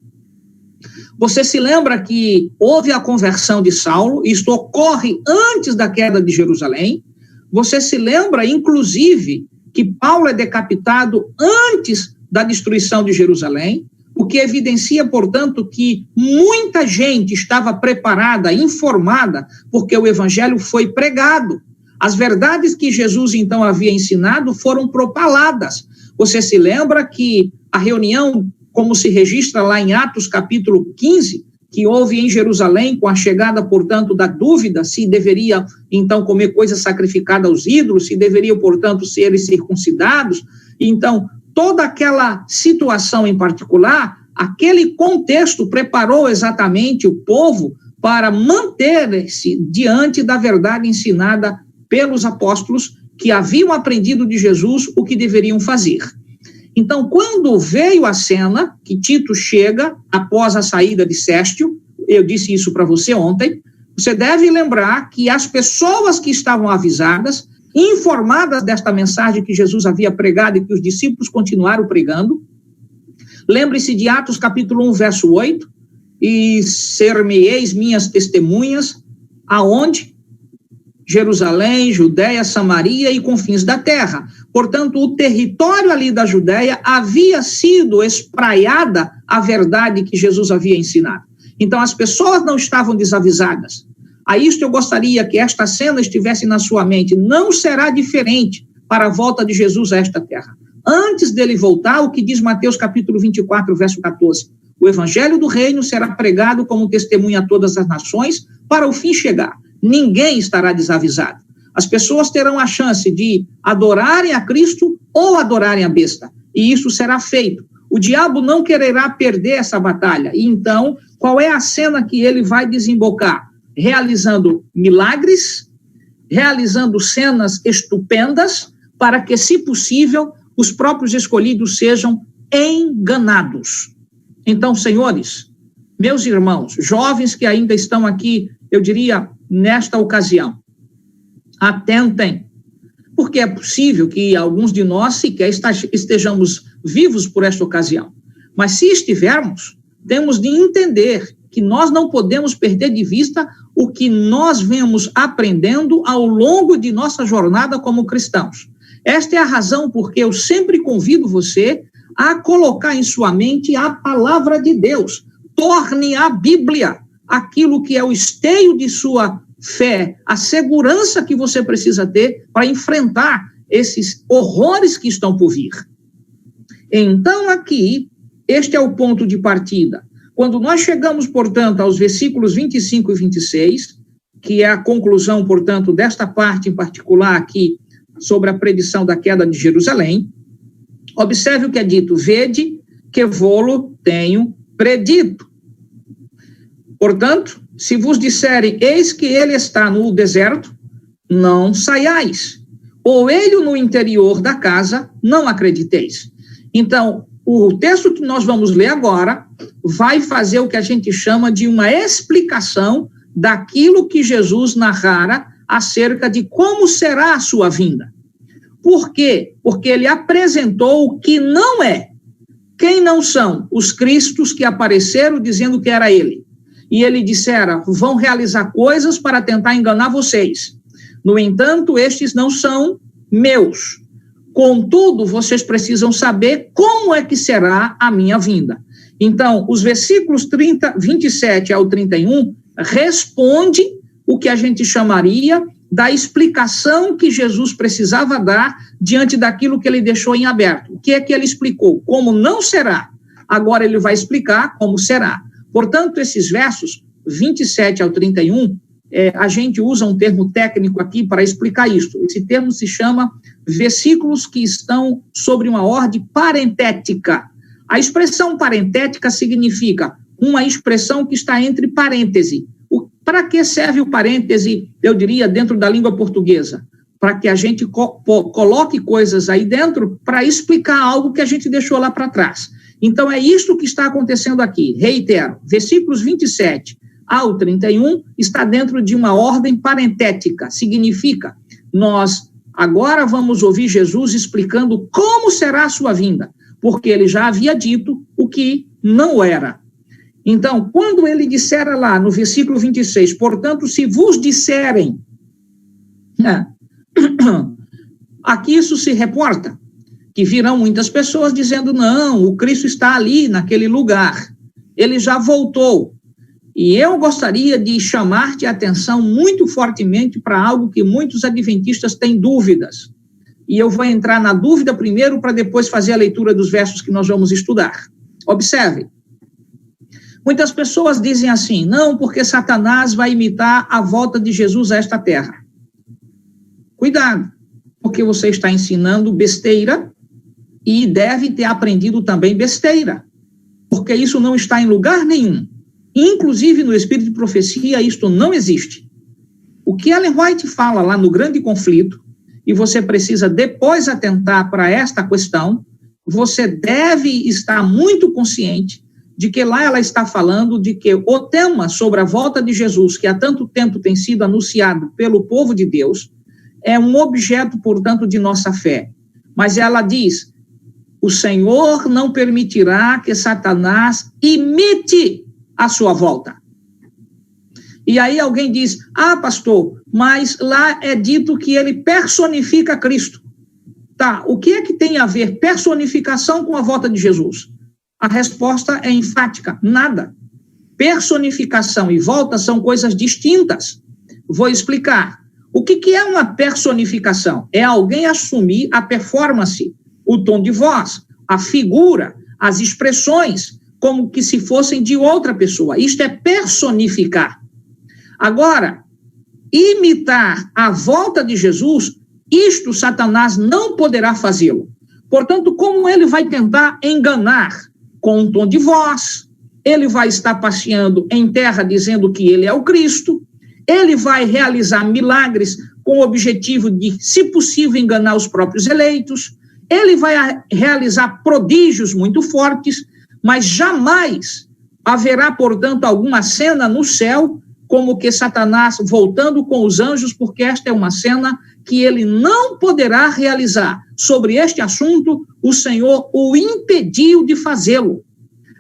Você se lembra que houve a conversão de Saulo, isto ocorre antes da queda de Jerusalém. Você se lembra, inclusive, que Paulo é decapitado antes da destruição de Jerusalém, o que evidencia, portanto, que muita gente estava preparada, informada, porque o evangelho foi pregado. As verdades que Jesus, então, havia ensinado foram propaladas. Você se lembra que a reunião, como se registra lá em Atos capítulo 15, que houve em Jerusalém com a chegada, portanto, da dúvida se deveria, então, comer coisa sacrificada aos ídolos, se deveriam, portanto, ser circuncidados. Então, toda aquela situação em particular, aquele contexto preparou exatamente o povo para manter-se diante da verdade ensinada pelos apóstolos que haviam aprendido de Jesus o que deveriam fazer. Então, quando veio a cena, que Tito chega após a saída de Sérgio, eu disse isso para você ontem, você deve lembrar que as pessoas que estavam avisadas, informadas desta mensagem que Jesus havia pregado e que os discípulos continuaram pregando, lembre-se de Atos capítulo 1, verso 8, e ser-me-eis minhas testemunhas, aonde? Jerusalém, Judéia, Samaria e confins da terra. Portanto, o território ali da Judéia havia sido espraiada a verdade que Jesus havia ensinado. Então, as pessoas não estavam desavisadas. A isto eu gostaria que esta cena estivesse na sua mente. Não será diferente para a volta de Jesus a esta terra. Antes dele voltar, o que diz Mateus capítulo 24, verso 14, o evangelho do reino será pregado como testemunha a todas as nações para o fim chegar. Ninguém estará desavisado. As pessoas terão a chance de adorarem a Cristo ou adorarem a besta. E isso será feito. O diabo não quererá perder essa batalha. E então, qual é a cena que ele vai desembocar? Realizando milagres, realizando cenas estupendas, para que, se possível, os próprios escolhidos sejam enganados. Então, senhores, meus irmãos, jovens que ainda estão aqui, eu diria, nesta ocasião, atentem, porque é possível que alguns de nós sequer estejamos vivos por esta ocasião. Mas se estivermos, temos de entender que nós não podemos perder de vista o que nós vemos aprendendo ao longo de nossa jornada como cristãos. Esta é a razão porque eu sempre convido você a colocar em sua mente a palavra de Deus. Torne a Bíblia aquilo que é o esteio de sua fé, a segurança que você precisa ter para enfrentar esses horrores que estão por vir. Então, aqui, este é o ponto de partida. Quando nós chegamos, portanto, aos versículos 25 e 26, que é a conclusão, portanto, desta parte em particular aqui, sobre a predição da queda de Jerusalém, Observe o que é dito: vede que vou-lo tenho predito. Portanto, se vos disserem, eis que ele está no deserto, não saiais. Ou ele no interior da casa, não acrediteis. Então, o texto que nós vamos ler agora vai fazer o que a gente chama de uma explicação daquilo que Jesus narrara acerca de como será a sua vinda. Por quê? Porque ele apresentou o que não é. Quem não são? Os cristos que apareceram dizendo que era ele. E ele dissera, vão realizar coisas para tentar enganar vocês. No entanto, estes não são meus. Contudo, vocês precisam saber como é que será a minha vinda. Então, os versículos 27 ao 31 responde o que a gente chamaria da explicação que Jesus precisava dar diante daquilo que ele deixou em aberto. O que é que ele explicou? Como não será. Agora ele vai explicar como será. Portanto, esses versos 27 ao 31, a gente usa um termo técnico aqui para explicar isso. Esse termo se chama versículos que estão sobre uma ordem parentética. A expressão parentética significa uma expressão que está entre parênteses. Para que serve o parêntese, eu diria, dentro da língua portuguesa? Para que a gente coloque coisas aí dentro para explicar algo que a gente deixou lá para trás. Então, é isto que está acontecendo aqui. Reitero, versículos 27 ao 31 está dentro de uma ordem parentética. Significa, nós agora vamos ouvir Jesus explicando como será a sua vinda, porque ele já havia dito o que não era. Então, quando ele dissera lá no versículo 26, portanto, se vos disserem, aqui isso se reporta, que virão muitas pessoas dizendo, não, o Cristo está ali, naquele lugar, ele já voltou. E eu gostaria de chamar-te a atenção muito fortemente para algo que muitos adventistas têm dúvidas. E eu vou entrar na dúvida primeiro para depois fazer a leitura dos versos que nós vamos estudar. Observe. Muitas pessoas dizem assim, não, porque Satanás vai imitar a volta de Jesus a esta terra. Cuidado, porque você está ensinando besteira e deve ter aprendido também besteira, porque isso não está em lugar nenhum. Inclusive, no Espírito de Profecia, isto não existe. O que Ellen White fala lá no Grande Conflito, e você precisa depois atentar para esta questão, você deve estar muito consciente de que lá ela está falando de que o tema sobre a volta de Jesus, que há tanto tempo tem sido anunciado pelo povo de Deus, é um objeto, portanto, de nossa fé. Mas ela diz, o Senhor não permitirá que Satanás imite a sua volta. E aí alguém diz, pastor, mas lá é dito que ele personifica Cristo. Tá, o que é que tem a ver personificação com a volta de Jesus? A resposta é enfática, nada. Personificação e volta são coisas distintas. Vou explicar. O que é uma personificação? É alguém assumir a performance, o tom de voz, a figura, as expressões, como que se fossem de outra pessoa. Isto é personificar. Agora, imitar a volta de Jesus, isto Satanás não poderá fazê-lo. Portanto, como ele vai tentar enganar com um tom de voz, ele vai estar passeando em terra dizendo que ele é o Cristo, ele vai realizar milagres com o objetivo de, se possível, enganar os próprios eleitos, ele vai realizar prodígios muito fortes, mas jamais haverá, portanto, alguma cena no céu como que Satanás voltando com os anjos, porque esta é uma cena que ele não poderá realizar. Sobre este assunto, o Senhor o impediu de fazê-lo.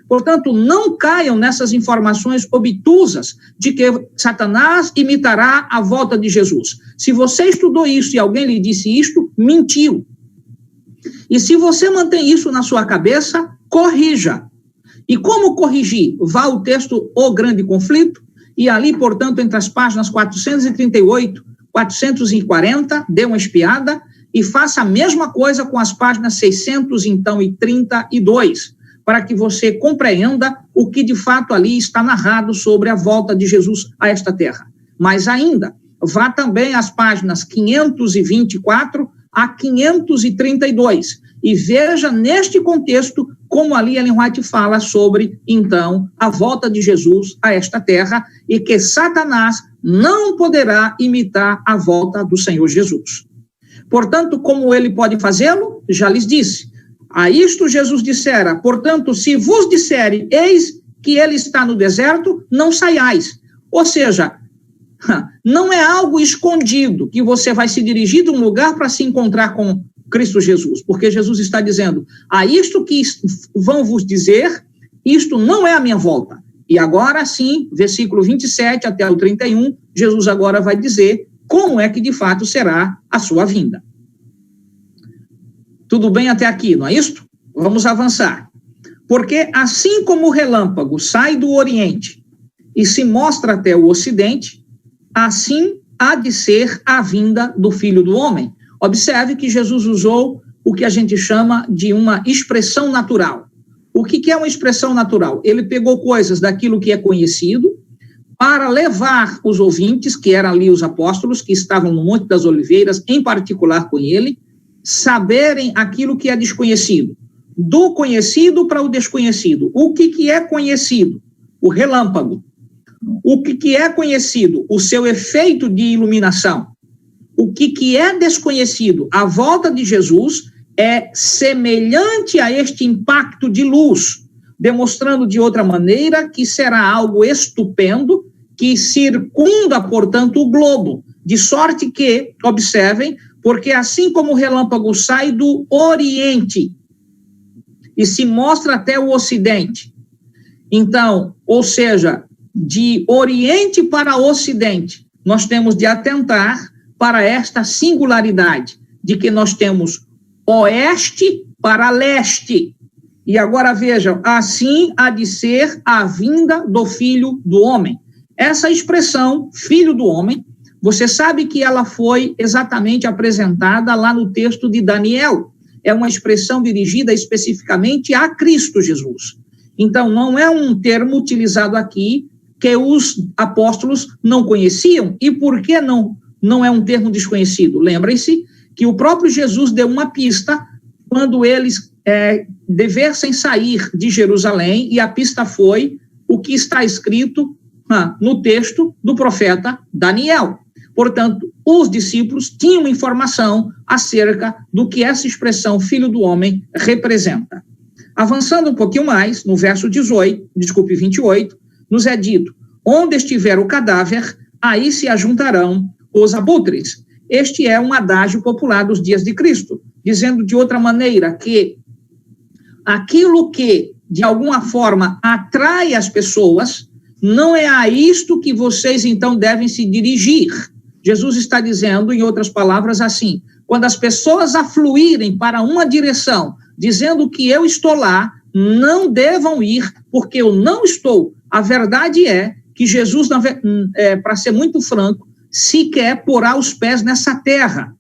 Portanto, não caiam nessas informações obtusas de que Satanás imitará a volta de Jesus. Se você estudou isso e alguém lhe disse isto, mentiu. E se você mantém isso na sua cabeça, corrija. E como corrigir? Vá ao texto O Grande Conflito, e ali, portanto, entre as páginas 438, 440, dê uma espiada, e faça a mesma coisa com as páginas 632, para que você compreenda o que de fato ali está narrado sobre a volta de Jesus a esta terra. Mas ainda, vá também às páginas 524 a 532, e veja neste contexto como ali Ellen White fala sobre, então, a volta de Jesus a esta terra e que Satanás não poderá imitar a volta do Senhor Jesus. Portanto, como ele pode fazê-lo? Já lhes disse. A isto Jesus dissera, portanto, se vos disserem, eis que ele está no deserto, não saiais. Ou seja, não é algo escondido que você vai se dirigir de um lugar para se encontrar com Cristo Jesus, porque Jesus está dizendo, a isto que vão vos dizer, isto não é a minha volta. E agora sim, versículo 27 até o 31, Jesus agora vai dizer como é que de fato será a sua vinda. Tudo bem até aqui, não é isto? Vamos avançar. Porque assim como o relâmpago sai do Oriente e se mostra até o Ocidente, assim há de ser a vinda do Filho do Homem. Observe que Jesus usou o que a gente chama de uma expressão natural. O que é uma expressão natural? Ele pegou coisas daquilo que é conhecido para levar os ouvintes, que eram ali os apóstolos, que estavam no Monte das Oliveiras, em particular com ele, saberem aquilo que é desconhecido. Do conhecido para o desconhecido. O que é conhecido? O relâmpago. O que é conhecido? O seu efeito de iluminação. O que é desconhecido? A volta de Jesus é semelhante a este impacto de luz, demonstrando de outra maneira que será algo estupendo, que circunda, portanto, o globo, de sorte que, observem, porque assim como o relâmpago sai do Oriente e se mostra até o Ocidente, então, ou seja, de Oriente para Ocidente, nós temos de atentar para esta singularidade, de que nós temos Oeste para Leste. E agora vejam, assim há de ser a vinda do Filho do Homem. Essa expressão, Filho do Homem, você sabe que ela foi exatamente apresentada lá no texto de Daniel. É uma expressão dirigida especificamente a Cristo Jesus. Então, não é um termo utilizado aqui que os apóstolos não conheciam. E por que não é um termo desconhecido? Lembrem-se que o próprio Jesus deu uma pista quando eles devessem sair de Jerusalém, e a pista foi o que está escrito no texto do profeta Daniel. Portanto, os discípulos tinham informação acerca do que essa expressão Filho do Homem representa. Avançando um pouquinho mais, no verso 28, nos é dito, onde estiver o cadáver, aí se ajuntarão os abutres. Este é um adágio popular dos dias de Cristo, dizendo de outra maneira que aquilo que, de alguma forma, atrai as pessoas, não é a isto que vocês, então, devem se dirigir. Jesus está dizendo, em outras palavras, assim, quando as pessoas afluírem para uma direção, dizendo que eu estou lá, não devam ir, porque eu não estou. A verdade é que Jesus, para ser muito franco, sequer porá os pés nessa terra.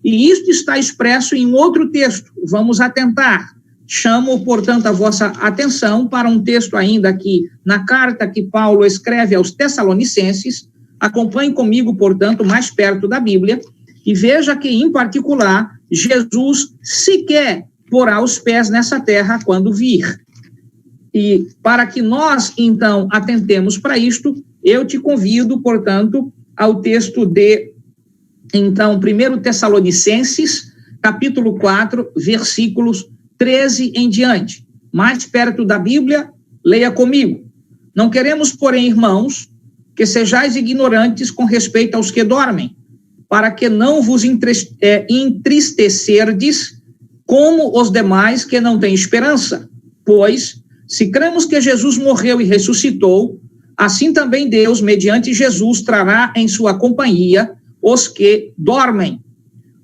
E isto está expresso em outro texto. Vamos atentar. Chamo, portanto, a vossa atenção para um texto ainda aqui na carta que Paulo escreve aos Tessalonicenses. Acompanhe comigo, portanto, mais perto da Bíblia e veja que, em particular, Jesus sequer porá os pés nessa terra quando vir. E para que nós, então, atentemos para isto, eu te convido, portanto, ao texto de, então, 1 Tessalonicenses, capítulo 4, versículos 13 em diante. Mais perto da Bíblia, leia comigo. Não queremos, porém, irmãos, que sejais ignorantes com respeito aos que dormem, para que não vos entristecerdes como os demais que não têm esperança. Pois, se cremos que Jesus morreu e ressuscitou, assim também Deus, mediante Jesus, trará em sua companhia os que dormem.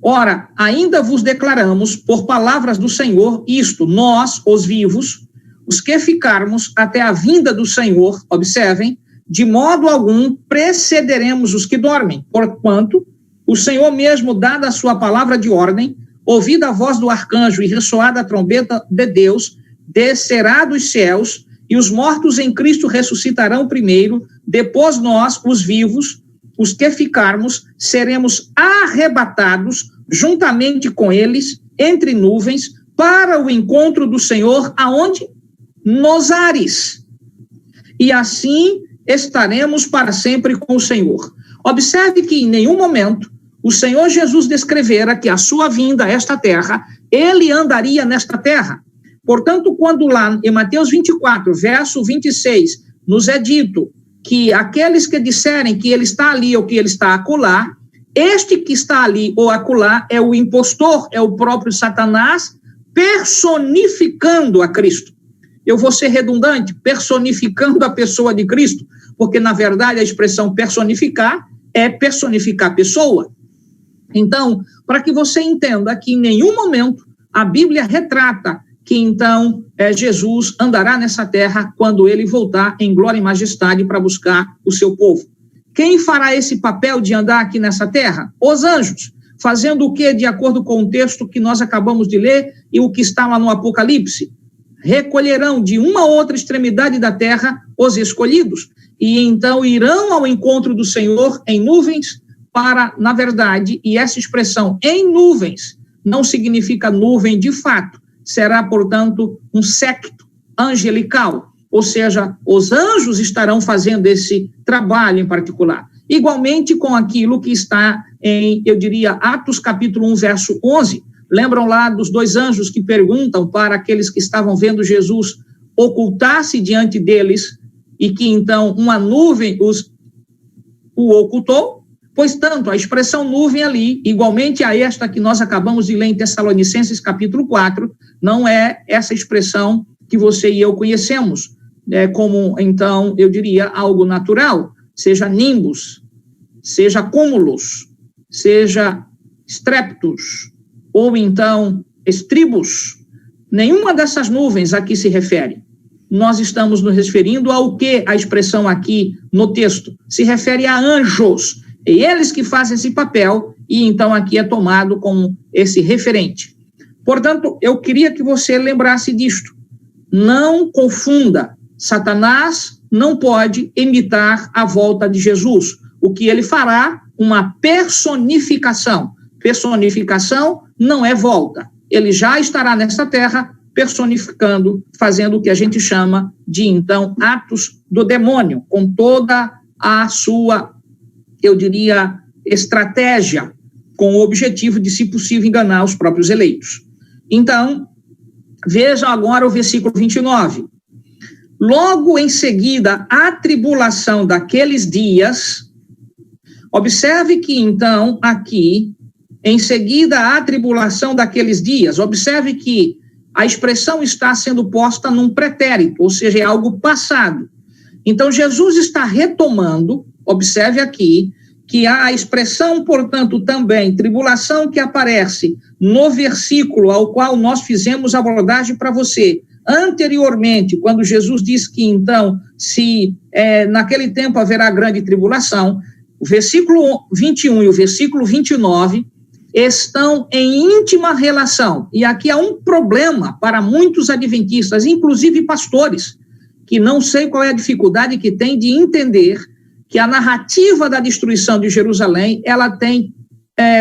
Ora, ainda vos declaramos, por palavras do Senhor, isto, nós, os vivos, os que ficarmos até a vinda do Senhor, observem, de modo algum precederemos os que dormem, porquanto o Senhor mesmo, dada a sua palavra de ordem, ouvida a voz do arcanjo e ressoada a trombeta de Deus, descerá dos céus, e os mortos em Cristo ressuscitarão primeiro, depois nós, os vivos, os que ficarmos, seremos arrebatados juntamente com eles, entre nuvens, para o encontro do Senhor, aonde? Nos ares. E assim estaremos para sempre com o Senhor. Observe que em nenhum momento o Senhor Jesus descrevera que a sua vinda a esta terra, ele andaria nesta terra. Portanto, quando lá em Mateus 24, verso 26, nos é dito que aqueles que disserem que ele está ali ou que ele está acolá, este que está ali ou acolá é o impostor, é o próprio Satanás, personificando a Cristo. Eu vou ser redundante, personificando a pessoa de Cristo, porque, na verdade, a expressão personificar é personificar a pessoa. Então, para que você entenda que em nenhum momento a Bíblia retrata que, então, Jesus andará nessa terra quando ele voltar em glória e majestade para buscar o seu povo. Quem fará esse papel de andar aqui nessa terra? Os anjos. Fazendo o quê? De acordo com o texto que nós acabamos de ler e o que está lá no Apocalipse. Recolherão de uma outra extremidade da terra os escolhidos, e então irão ao encontro do Senhor em nuvens para, na verdade, e essa expressão em nuvens não significa nuvem de fato, será, portanto, um séquito angelical, ou seja, os anjos estarão fazendo esse trabalho em particular. Igualmente com aquilo que está em, eu diria, Atos capítulo 1, verso 11, lembram lá dos dois anjos que perguntam para aqueles que estavam vendo Jesus ocultar-se diante deles e que então uma nuvem o ocultou? Pois tanto, a expressão nuvem ali, igualmente a esta que nós acabamos de ler em Tessalonicenses capítulo 4, não é essa expressão que você e eu conhecemos, como então, eu diria, algo natural, seja nimbus, seja cúmulos, seja streptus, ou então estribos, nenhuma dessas nuvens aqui se refere. Nós estamos nos referindo ao que a expressão aqui no texto se refere a anjos, e eles que fazem esse papel, e então aqui é tomado como esse referente. Portanto, eu queria que você lembrasse disto. Não confunda, Satanás não pode imitar a volta de Jesus. O que ele fará? Uma personificação. Personificação não é volta. Ele já estará nesta terra personificando, fazendo o que a gente chama de, então, atos do demônio, com toda a sua, eu diria, estratégia, com o objetivo de, se possível, enganar os próprios eleitos. Então, vejam agora o versículo 29. Logo em seguida, a tribulação daqueles dias, observe que, então, aqui, em seguida, a tribulação daqueles dias, observe que a expressão está sendo posta num pretérito, ou seja, é algo passado. Então, Jesus está retomando, observe aqui, que a expressão, portanto, também, tribulação que aparece no versículo ao qual nós fizemos a abordagem para você, anteriormente, quando Jesus disse que, então, se naquele tempo haverá grande tribulação, o versículo 21 e o versículo 29 estão em íntima relação. E aqui há um problema para muitos adventistas, inclusive pastores, que não sei qual é a dificuldade que tem de entender que a narrativa da destruição de Jerusalém, ela tem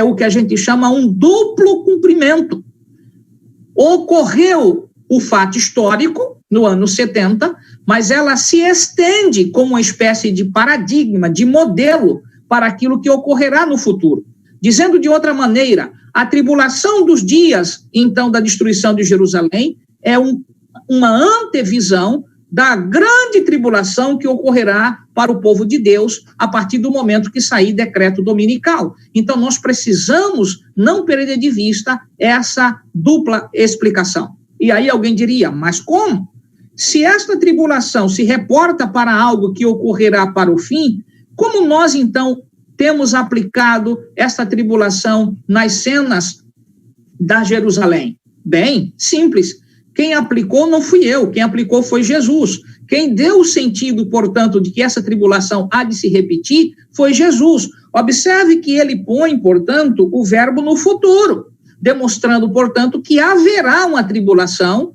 o que a gente chama um duplo cumprimento. Ocorreu o fato histórico no ano 70, mas ela se estende como uma espécie de paradigma, de modelo para aquilo que ocorrerá no futuro. Dizendo de outra maneira, a tribulação dos dias, então, da destruição de Jerusalém é uma antevisão da grande tribulação que ocorrerá para o povo de Deus a partir do momento que sair decreto dominical. Então, nós precisamos não perder de vista essa dupla explicação. E aí alguém diria, mas como? Se esta tribulação se reporta para algo que ocorrerá para o fim, como nós, então, temos aplicado esta tribulação nas cenas da Jerusalém? Bem, simples. Quem aplicou não fui eu, quem aplicou foi Jesus. Quem deu o sentido, portanto, de que essa tribulação há de se repetir foi Jesus. Observe que ele põe, portanto, o verbo no futuro, demonstrando, portanto, que haverá uma tribulação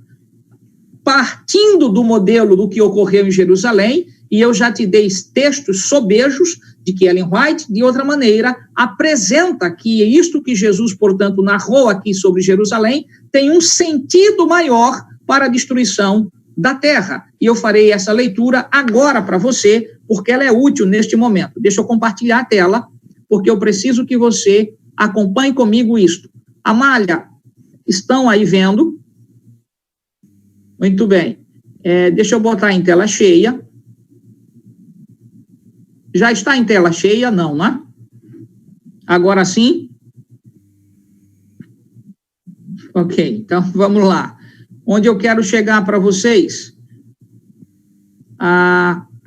partindo do modelo do que ocorreu em Jerusalém, e eu já te dei textos sobejos de que Ellen White, de outra maneira, apresenta que isto que Jesus, portanto, narrou aqui sobre Jerusalém tem um sentido maior para a destruição da terra. E eu farei essa leitura agora para você, porque ela é útil neste momento. Deixa eu compartilhar a tela, porque eu preciso que você acompanhe comigo isto. Amália, estão aí vendo? Muito bem. Deixa eu botar em tela cheia. Já está em tela cheia? Não, né? Agora sim? Ok, então vamos lá. Onde eu quero chegar para vocês?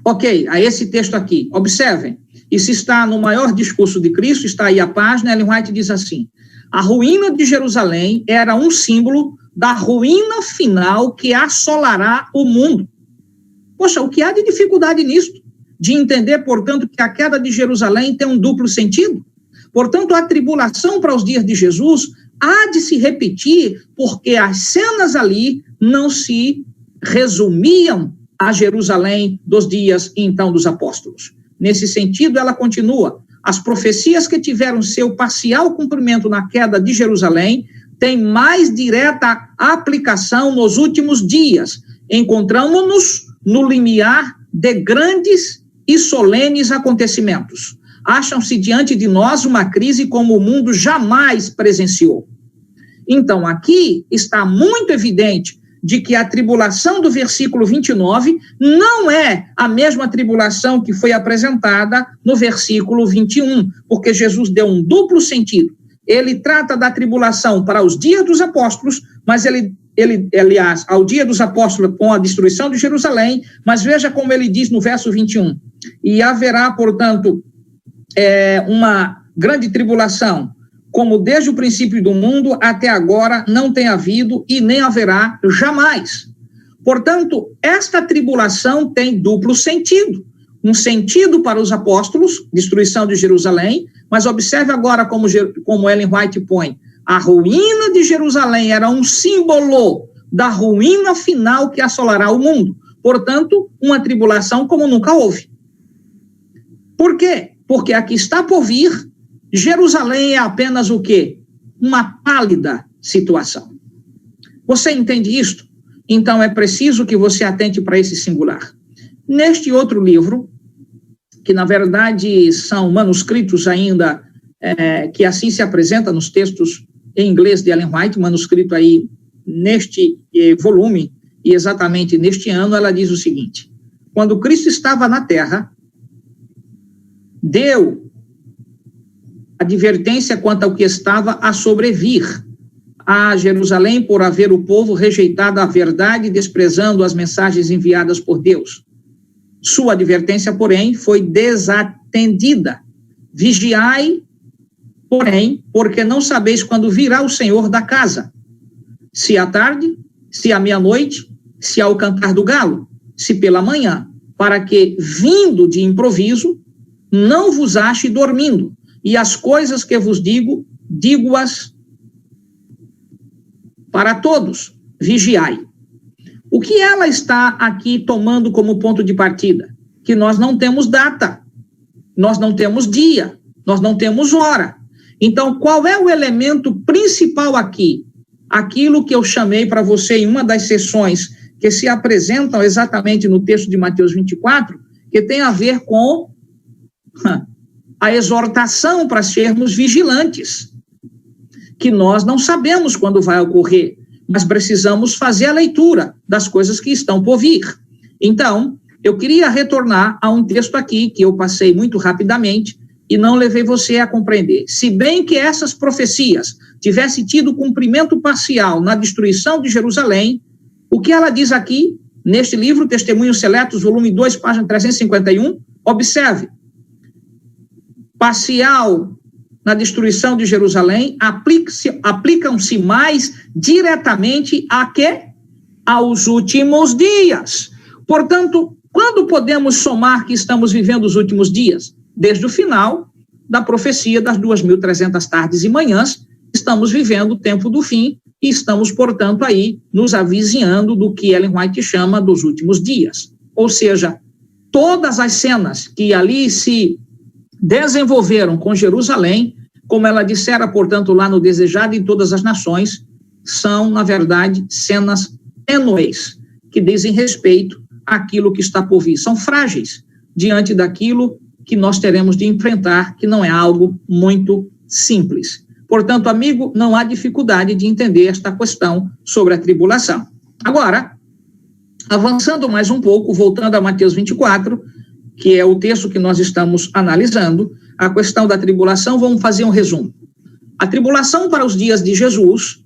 Ok, a esse texto aqui. Observem, isso está no maior discurso de Cristo, está aí a página. Ellen White diz assim: a ruína de Jerusalém era um símbolo da ruína final que assolará o mundo. Poxa, o que há de dificuldade nisto? De entender, portanto, que a queda de Jerusalém tem um duplo sentido? Portanto, a tribulação para os dias de Jesus há de se repetir, porque as cenas ali não se resumiam a Jerusalém dos dias, então, dos apóstolos. Nesse sentido, ela continua: as profecias que tiveram seu parcial cumprimento na queda de Jerusalém têm mais direta aplicação nos últimos dias. Encontramos-nos no limiar de grandes e solenes acontecimentos. Acham-se diante de nós uma crise como o mundo jamais presenciou. Então, aqui está muito evidente de que a tribulação do versículo 29 não é a mesma tribulação que foi apresentada no versículo 21, porque Jesus deu um duplo sentido. Ele trata da tribulação para os dias dos apóstolos, mas aliás, ao dia dos apóstolos com a destruição de Jerusalém, mas veja como ele diz no verso 21, e haverá, portanto, uma grande tribulação, como desde o princípio do mundo até agora não tem havido e nem haverá jamais. Portanto, esta tribulação tem duplo sentido. Um sentido para os apóstolos, destruição de Jerusalém, mas observe agora como Ellen White põe: a ruína de Jerusalém era um símbolo da ruína final que assolará o mundo. Portanto, uma tribulação como nunca houve. Por quê? Porque aqui está por vir, Jerusalém é apenas o quê? Uma pálida situação. Você entende isto? Então é preciso que você atente para esse singular. Neste outro livro, que na verdade são manuscritos ainda, que assim se apresenta nos textos em inglês de Ellen White, manuscrito aí neste volume, e exatamente neste ano, ela diz o seguinte: quando Cristo estava na terra, deu advertência quanto ao que estava a sobrevir a Jerusalém por haver o povo rejeitado a verdade e desprezando as mensagens enviadas por Deus. Sua advertência, porém, foi desatendida. Vigiai, porém, porque não sabeis quando virá o Senhor da casa, se à tarde, se à meia-noite, se ao cantar do galo, se pela manhã, para que, vindo de improviso, não vos ache dormindo, e as coisas que vos digo, digo-as para todos, vigiai. O que ela está aqui tomando como ponto de partida? Que nós não temos data, nós não temos dia, nós não temos hora. Então, qual é o elemento principal aqui? Aquilo que eu chamei para você em uma das sessões que se apresentam exatamente no texto de Mateus 24, que tem a ver com a exortação para sermos vigilantes, que nós não sabemos quando vai ocorrer, mas precisamos fazer a leitura das coisas que estão por vir. Então, eu queria retornar a um texto aqui que eu passei muito rapidamente e não levei você a compreender. Se bem que essas profecias tivessem tido cumprimento parcial na destruição de Jerusalém, o que ela diz aqui, neste livro, Testemunhos Seletos, volume 2, página 351, observe: parcial na destruição de Jerusalém, aplicam-se mais diretamente a quê? Aos últimos dias. Portanto, quando podemos somar que estamos vivendo os últimos dias? Desde o final da profecia das 2.300 tardes e manhãs, estamos vivendo o tempo do fim e estamos, portanto, aí nos avizinhando do que Ellen White chama dos últimos dias. Ou seja, todas as cenas que ali se desenvolveram com Jerusalém, como ela dissera, portanto, lá no Desejado em Todas as Nações, são, na verdade, cenas tênues, que dizem respeito àquilo que está por vir. São frágeis diante daquilo que nós teremos de enfrentar, que não é algo muito simples. Portanto, amigo, não há dificuldade de entender esta questão sobre a tribulação. Agora, avançando mais um pouco, voltando a Mateus 24, que é o texto que nós estamos analisando, a questão da tribulação, vamos fazer um resumo. A tribulação para os dias de Jesus,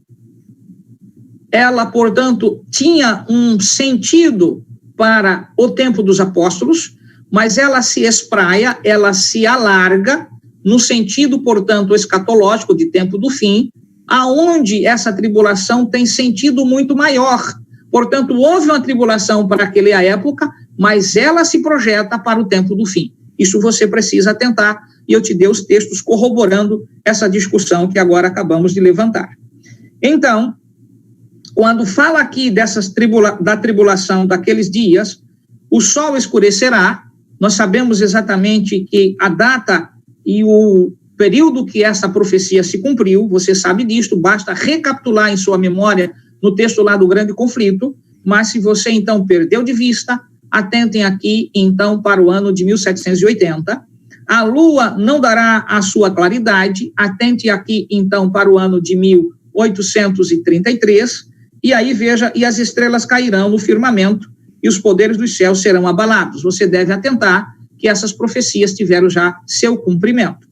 ela, portanto, tinha um sentido para o tempo dos apóstolos, mas ela se espraia, ela se alarga no sentido, portanto, escatológico de tempo do fim, aonde essa tribulação tem sentido muito maior. Portanto, houve uma tribulação para aquela época, mas ela se projeta para o tempo do fim. Isso você precisa atentar, e eu te dei os textos corroborando essa discussão que agora acabamos de levantar. Então, quando fala aqui da tribulação daqueles dias, o sol escurecerá, nós sabemos exatamente que a data e o período que essa profecia se cumpriu, você sabe disto, basta recapitular em sua memória no texto lá do grande conflito, mas se você então perdeu de vista, atentem aqui então para o ano de 1780, a lua não dará a sua claridade, atente aqui então para o ano de 1833, e aí veja, e as estrelas cairão no firmamento, e os poderes dos céus serão abalados. Você deve atentar que essas profecias tiveram já seu cumprimento.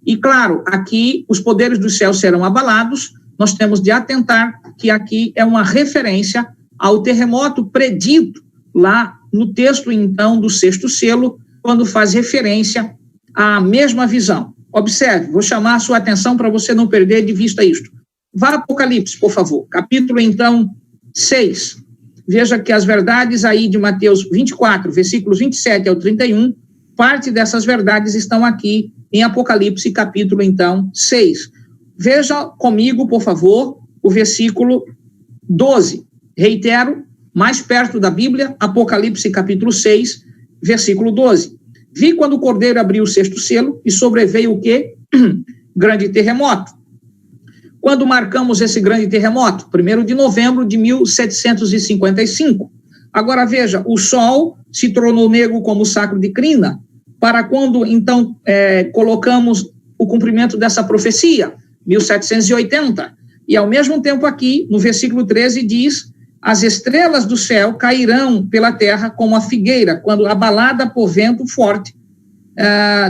E claro, aqui os poderes dos céus serão abalados, nós temos de atentar que aqui é uma referência ao terremoto predito lá no texto, então, do sexto selo, quando faz referência à mesma visão. Observe, vou chamar a sua atenção para você não perder de vista isto. Vá ao Apocalipse, por favor, capítulo, então, 6. Veja que as verdades aí de Mateus 24, versículos 27 ao 31, parte dessas verdades estão aqui em Apocalipse, capítulo, então, 6. Veja comigo, por favor, o versículo 12. Reitero, mais perto da Bíblia, Apocalipse, capítulo 6, versículo 12. Vi quando o Cordeiro abriu o sexto selo e sobreveio o quê? Grande terremoto. Quando marcamos esse grande terremoto? 1º de novembro de 1755. Agora veja, o sol se tornou negro como sacro de crina, para quando, então, colocamos o cumprimento dessa profecia, 1780. E, ao mesmo tempo, aqui, no versículo 13, diz: as estrelas do céu cairão pela terra como a figueira, quando abalada por vento forte,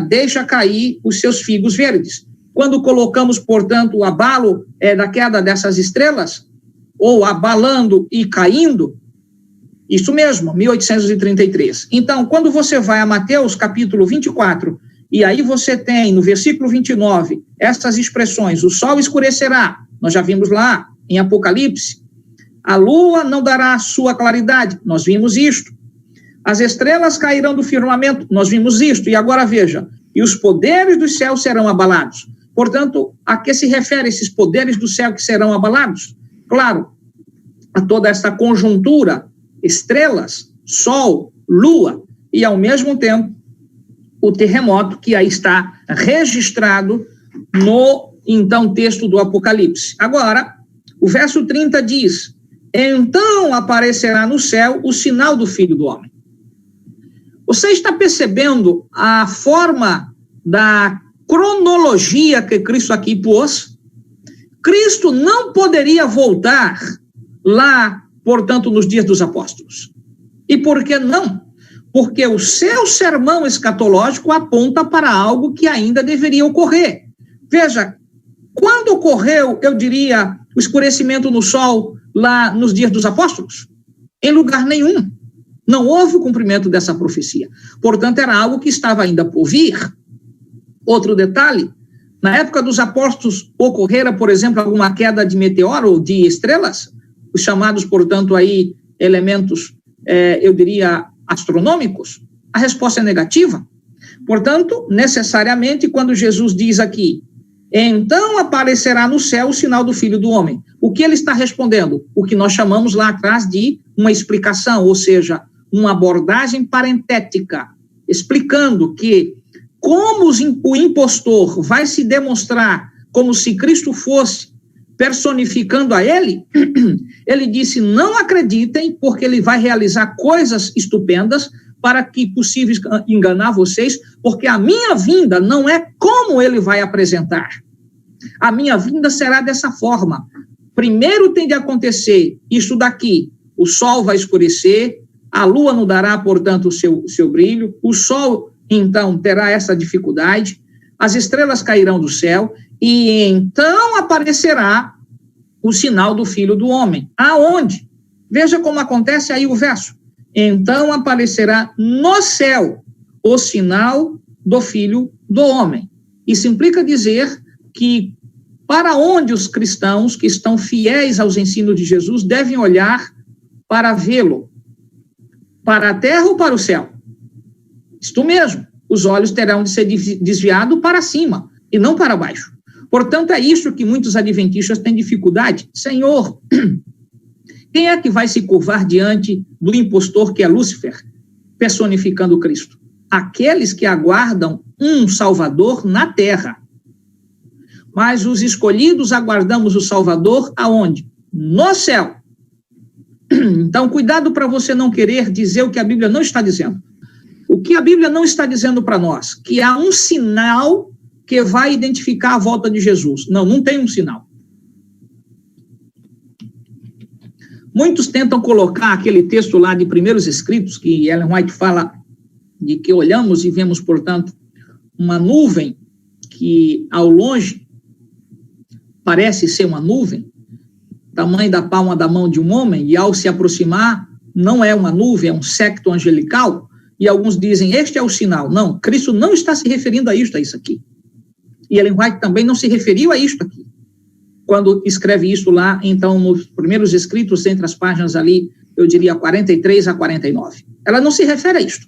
deixa cair os seus figos verdes. Quando colocamos, portanto, o abalo da queda dessas estrelas, ou abalando e caindo, isso mesmo, 1833. Então, quando você vai a Mateus, capítulo 24, e aí você tem, no versículo 29, essas expressões: o sol escurecerá, nós já vimos lá em Apocalipse, a lua não dará a sua claridade, nós vimos isto, as estrelas cairão do firmamento, nós vimos isto, e agora veja, e os poderes dos céus serão abalados. Portanto, a que se refere esses poderes do céu que serão abalados? Claro, a toda essa conjuntura, estrelas, sol, lua, e ao mesmo tempo o terremoto que aí está registrado no, então, texto do Apocalipse. Agora, o verso 30 diz: então aparecerá no céu o sinal do Filho do Homem. Você está percebendo a forma da cronologia que Cristo aqui pôs? Cristo não poderia voltar lá, portanto, nos dias dos apóstolos. E por que não? Porque o seu sermão escatológico aponta para algo que ainda deveria ocorrer. Veja, quando ocorreu, eu diria, o escurecimento no sol lá nos dias dos apóstolos? Em lugar nenhum. Não houve o cumprimento dessa profecia. Portanto, era algo que estava ainda por vir. Outro detalhe, na época dos apóstolos ocorrera, por exemplo, alguma queda de meteoro ou de estrelas, os chamados, portanto, aí elementos, eu diria, astronômicos? A resposta é negativa. Portanto, necessariamente, quando Jesus diz aqui, então aparecerá no céu o sinal do Filho do Homem, o que ele está respondendo? O que nós chamamos lá atrás de uma explicação, ou seja, uma abordagem parentética, explicando que, como o impostor vai se demonstrar como se Cristo fosse personificando a ele, ele disse, não acreditem, porque ele vai realizar coisas estupendas para que possível enganar vocês, porque a minha vinda não é como ele vai apresentar. A minha vinda será dessa forma. Primeiro tem de acontecer isso daqui, o sol vai escurecer, a lua não dará, portanto, o seu brilho, o sol, então, terá essa dificuldade, as estrelas cairão do céu, e então aparecerá o sinal do Filho do Homem. Aonde? Veja como acontece aí o verso. Então aparecerá no céu o sinal do Filho do Homem. Isso implica dizer que para onde os cristãos que estão fiéis aos ensinos de Jesus devem olhar para vê-lo? Para a terra ou para o céu? Isto mesmo, os olhos terão de ser desviados para cima e não para baixo. Portanto, é isso que muitos adventistas têm dificuldade. Senhor, quem é que vai se curvar diante do impostor que é Lúcifer, personificando Cristo? Aqueles que aguardam um Salvador na terra. Mas os escolhidos aguardamos o Salvador aonde? No céu. Então, cuidado para você não querer dizer o que a Bíblia não está dizendo. O que a Bíblia não está dizendo para nós? Que há um sinal que vai identificar a volta de Jesus. Não, não tem um sinal. Muitos tentam colocar aquele texto lá de Primeiros Escritos, que Ellen White fala de que olhamos e vemos, portanto, uma nuvem que, ao longe, parece ser uma nuvem, tamanho da palma da mão de um homem, e ao se aproximar, não é uma nuvem, é um séquito angelical, e alguns dizem, este é o sinal. Não, Cristo não está se referindo a isso aqui. E Ellen White também não se referiu a isto aqui, quando escreve isso lá, então, nos Primeiros Escritos, entre as páginas ali, eu diria 43 a 49. Ela não se refere a isto.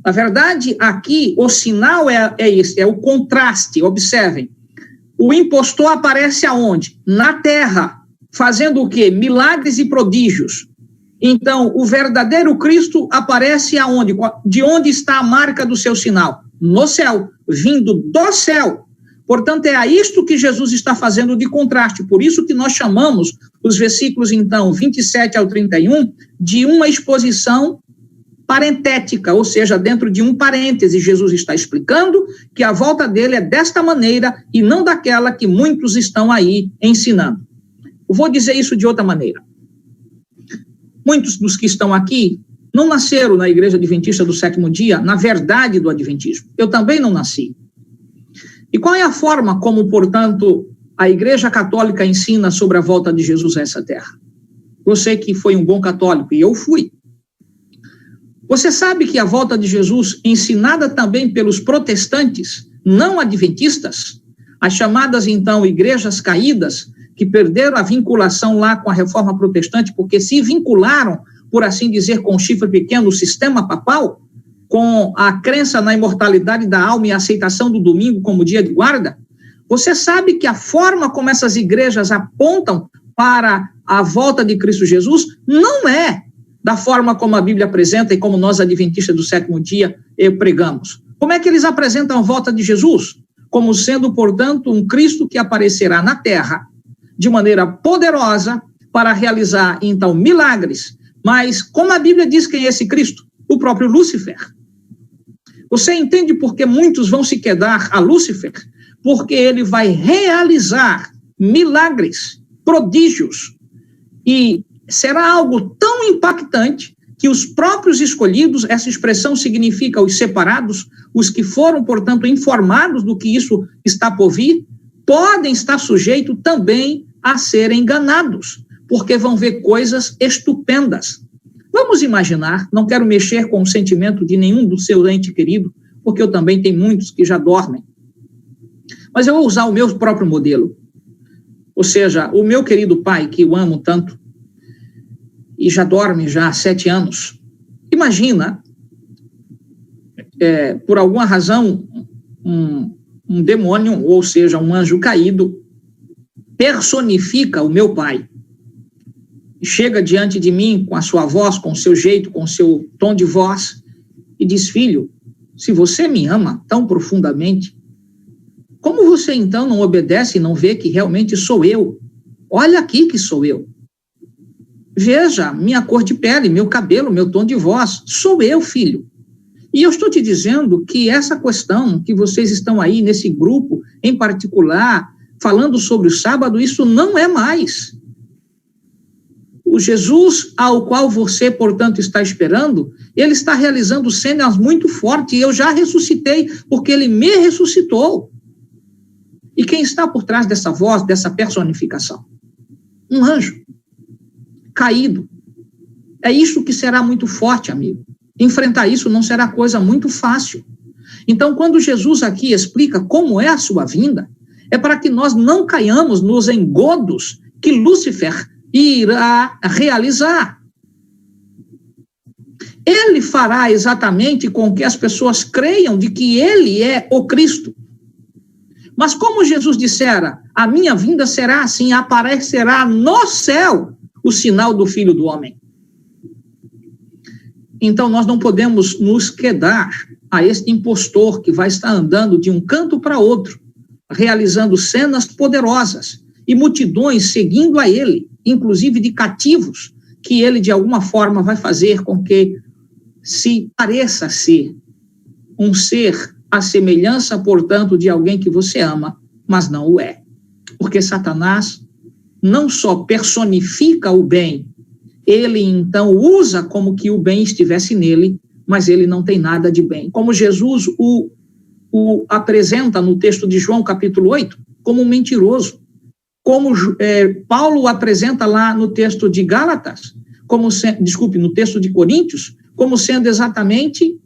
Na verdade, aqui, o sinal é esse, é o contraste, observem. O impostor aparece aonde? Na terra, fazendo o quê? Milagres e prodígios. Então, o verdadeiro Cristo aparece aonde? De onde está a marca do seu sinal? No céu, vindo do céu. Portanto, é a isto que Jesus está fazendo de contraste. Por isso que nós chamamos os versículos, então, 27 ao 31, de uma exposição parentética, ou seja, dentro de um parêntese, Jesus está explicando que a volta dele é desta maneira e não daquela que muitos estão aí ensinando. Eu vou dizer isso de outra maneira. Muitos dos que estão aqui não nasceram na Igreja Adventista do Sétimo Dia, na verdade do Adventismo. Eu também não nasci. E qual é a forma como, portanto, a Igreja Católica ensina sobre a volta de Jesus a essa terra? Você que foi um bom católico, e eu fui. Você sabe que a volta de Jesus, ensinada também pelos protestantes, não adventistas, as chamadas, então, igrejas caídas, que perderam a vinculação lá com a reforma protestante, porque se vincularam, por assim dizer, com o chifre pequeno, o sistema papal, com a crença na imortalidade da alma e a aceitação do domingo como dia de guarda, você sabe que a forma como essas igrejas apontam para a volta de Cristo Jesus não é da forma como a Bíblia apresenta e como nós, adventistas do sétimo dia, pregamos. Como é que eles apresentam a volta de Jesus? Como sendo, portanto, um Cristo que aparecerá na terra de maneira poderosa para realizar, então, milagres. Mas como a Bíblia diz quem é esse Cristo? O próprio Lúcifer. Você entende por que muitos vão se quedar a Lúcifer? Porque ele vai realizar milagres, prodígios, e será algo tão impactante que os próprios escolhidos, essa expressão significa os separados, os que foram, portanto, informados do que isso está por vir, podem estar sujeitos também a serem enganados, porque vão ver coisas estupendas. Vamos imaginar, não quero mexer com o sentimento de nenhum do seu ente querido, porque eu também tenho muitos que já dormem. Mas eu vou usar o meu próprio modelo. Ou seja, o meu querido pai, que eu amo tanto, e já dorme já há 7 anos. Imagina, por alguma razão, um demônio, ou seja, um anjo caído, personifica o meu pai. Chega diante de mim com a sua voz, com o seu jeito, com o seu tom de voz, e diz, filho, se você me ama tão profundamente, como você então não obedece e não vê que realmente sou eu? Olha aqui que sou eu. Veja minha cor de pele, meu cabelo, meu tom de voz. Sou eu, filho. E eu estou te dizendo que essa questão que vocês estão aí nesse grupo, em particular, falando sobre o sábado, isso não é mais. O Jesus ao qual você, portanto, está esperando, ele está realizando cenas muito fortes, e eu já ressuscitei, porque ele me ressuscitou. E quem está por trás dessa voz, dessa personificação? Um anjo caído. É isso que será muito forte, amigo. Enfrentar isso não será coisa muito fácil. Então, quando Jesus aqui explica como é a sua vinda, é para que nós não caiamos nos engodos que Lúcifer irá realizar. Ele fará exatamente com que as pessoas creiam de que ele é o Cristo. Mas como Jesus dissera, a minha vinda será assim, aparecerá no céu o sinal do Filho do Homem. Então, nós não podemos nos quedar a este impostor que vai estar andando de um canto para outro, realizando cenas poderosas e multidões seguindo a ele, inclusive de cativos, que ele, de alguma forma, vai fazer com que se pareça ser um ser à semelhança, portanto, de alguém que você ama, mas não o é. Porque Satanás não só personifica o bem, ele então usa como que o bem estivesse nele, mas ele não tem nada de bem. Como Jesus o apresenta no texto de João, capítulo 8, como um mentiroso. Como Paulo o apresenta lá no texto de Gálatas, no texto de Coríntios, como sendo exatamente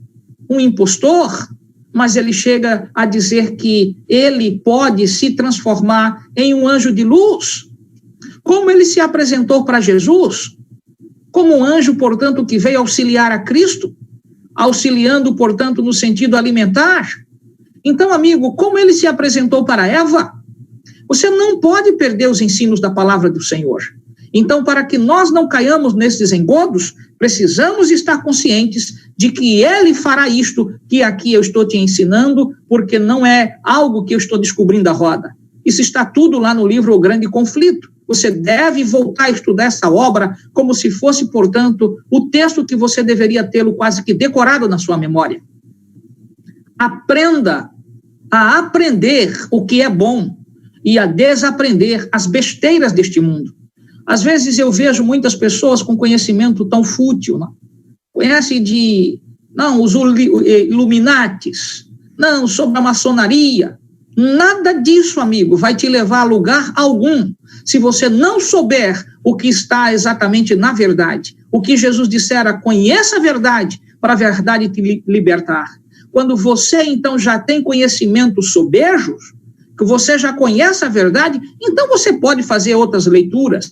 um impostor, mas ele chega a dizer que ele pode se transformar em um anjo de luz. Como ele se apresentou para Jesus? Como um anjo, portanto, que veio auxiliar a Cristo, auxiliando, portanto, no sentido alimentar. Então, amigo, como ele se apresentou para Eva? Você não pode perder os ensinos da palavra do Senhor. Então, para que nós não caiamos nesses engodos, precisamos estar conscientes de que ele fará isto que aqui eu estou te ensinando, porque não é algo que eu estou descobrindo a roda. Isso está tudo lá no livro O Grande Conflito. Você deve voltar a estudar essa obra como se fosse, portanto, o texto que você deveria tê-lo quase que decorado na sua memória. Aprenda a aprender o que é bom e a desaprender as besteiras deste mundo. Às vezes eu vejo muitas pessoas com conhecimento tão fútil, não? Conhece os Illuminatis, não, sobre a maçonaria. Nada disso, amigo, vai te levar a lugar algum, se você não souber o que está exatamente na verdade. O que Jesus dissera, conheça a verdade, para a verdade te libertar. Quando você, então, já tem conhecimentos sobejos, que você já conhece a verdade, então você pode fazer outras leituras.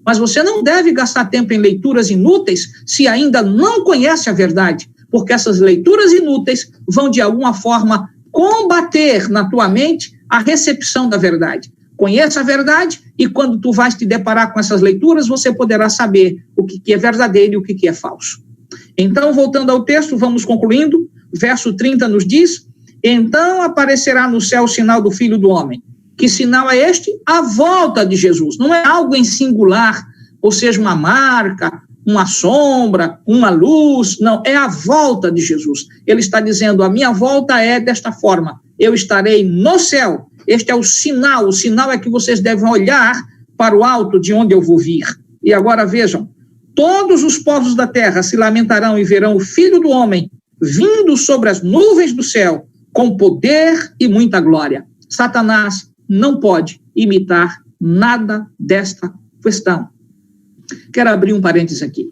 Mas você não deve gastar tempo em leituras inúteis se ainda não conhece a verdade, porque essas leituras inúteis vão, de alguma forma, combater na tua mente a recepção da verdade. Conheça a verdade e quando tu vais te deparar com essas leituras, você poderá saber o que é verdadeiro e o que é falso. Então, voltando ao texto, vamos concluindo. Verso 30 nos diz, então aparecerá no céu o sinal do Filho do Homem. Que sinal é este? A volta de Jesus. Não é algo em singular, ou seja, uma marca, uma sombra, uma luz. Não, é a volta de Jesus. Ele está dizendo, a minha volta é desta forma. Eu estarei no céu. Este é o sinal é que vocês devem olhar para o alto de onde eu vou vir. E agora vejam, todos os povos da terra se lamentarão e verão o Filho do Homem vindo sobre as nuvens do céu, com poder e muita glória. Satanás não pode imitar nada desta questão. Quero abrir um parênteses aqui.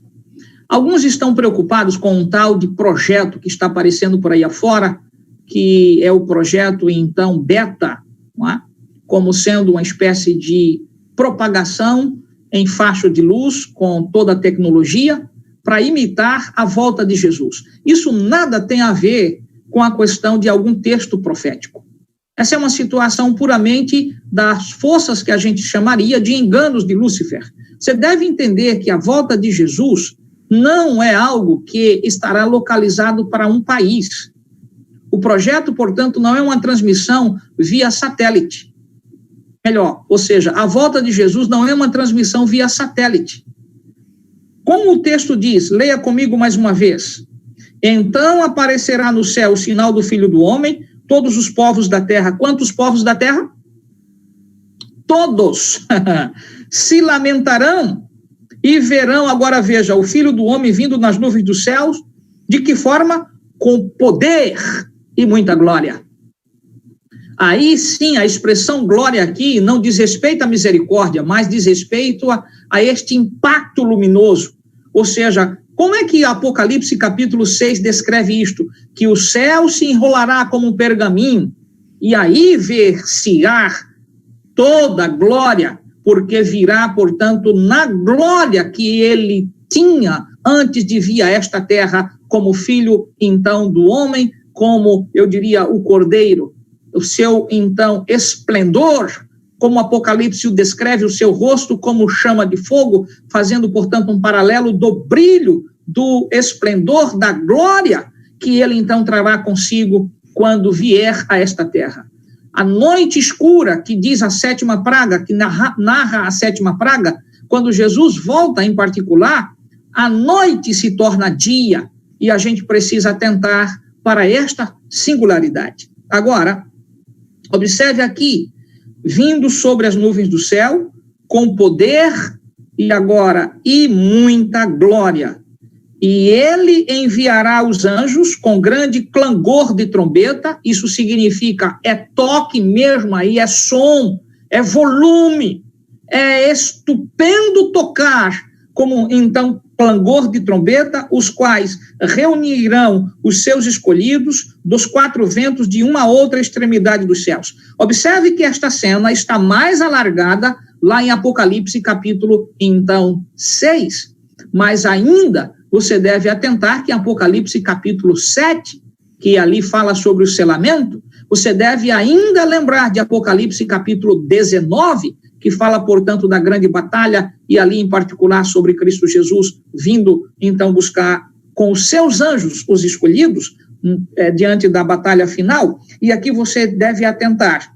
Alguns estão preocupados com um tal de projeto que está aparecendo por aí afora, que é o projeto, então, beta, não é? Como sendo uma espécie de propagação em faixa de luz com toda a tecnologia para imitar a volta de Jesus. Isso nada tem a ver com a questão de algum texto profético. Essa é uma situação puramente das forças que a gente chamaria de enganos de Lúcifer. Você deve entender que a volta de Jesus não é algo que estará localizado para um país. O projeto, portanto, não é uma transmissão via satélite. Melhor, ou seja, a volta de Jesus não é uma transmissão via satélite. Como o texto diz, leia comigo mais uma vez. Então aparecerá no céu o sinal do Filho do Homem, todos os povos da terra. Quantos povos da terra? Todos se lamentarão e verão, agora veja, o Filho do Homem vindo nas nuvens dos céus. De que forma? Com poder e muita glória. Aí sim, a expressão glória aqui não diz respeito à misericórdia, mas diz respeito a este impacto luminoso. Ou seja, como é que Apocalipse capítulo 6 descreve isto? Que o céu se enrolará como um pergaminho, e aí ver-se-á toda a glória, porque virá, portanto, na glória que ele tinha antes de vir a esta terra, como filho, então, do homem, como, eu diria, o cordeiro, o seu, então, esplendor, como o Apocalipse o descreve, o seu rosto como chama de fogo, fazendo, portanto, um paralelo do brilho, do esplendor, da glória, que ele, então, trará consigo quando vier a esta terra. A noite escura, que diz a sétima praga, que narra a sétima praga, quando Jesus volta em particular, a noite se torna dia, e a gente precisa atentar para esta singularidade. Agora, observe aqui, vindo sobre as nuvens do céu, com poder e muita glória. E ele enviará os anjos com grande clangor de trombeta, isso significa, é toque mesmo aí, é som, é volume, é estupendo tocar, como então clangor de trombeta, os quais reunirão os seus escolhidos dos quatro ventos de uma a outra extremidade dos céus. Observe que esta cena está mais alargada lá em Apocalipse capítulo, então, 6, mas ainda você deve atentar que em Apocalipse capítulo 7, que ali fala sobre o selamento, você deve ainda lembrar de Apocalipse capítulo 19, que fala, portanto, da grande batalha, e ali em particular sobre Cristo Jesus, vindo, então, buscar com os seus anjos, os escolhidos, diante da batalha final. E aqui você deve atentar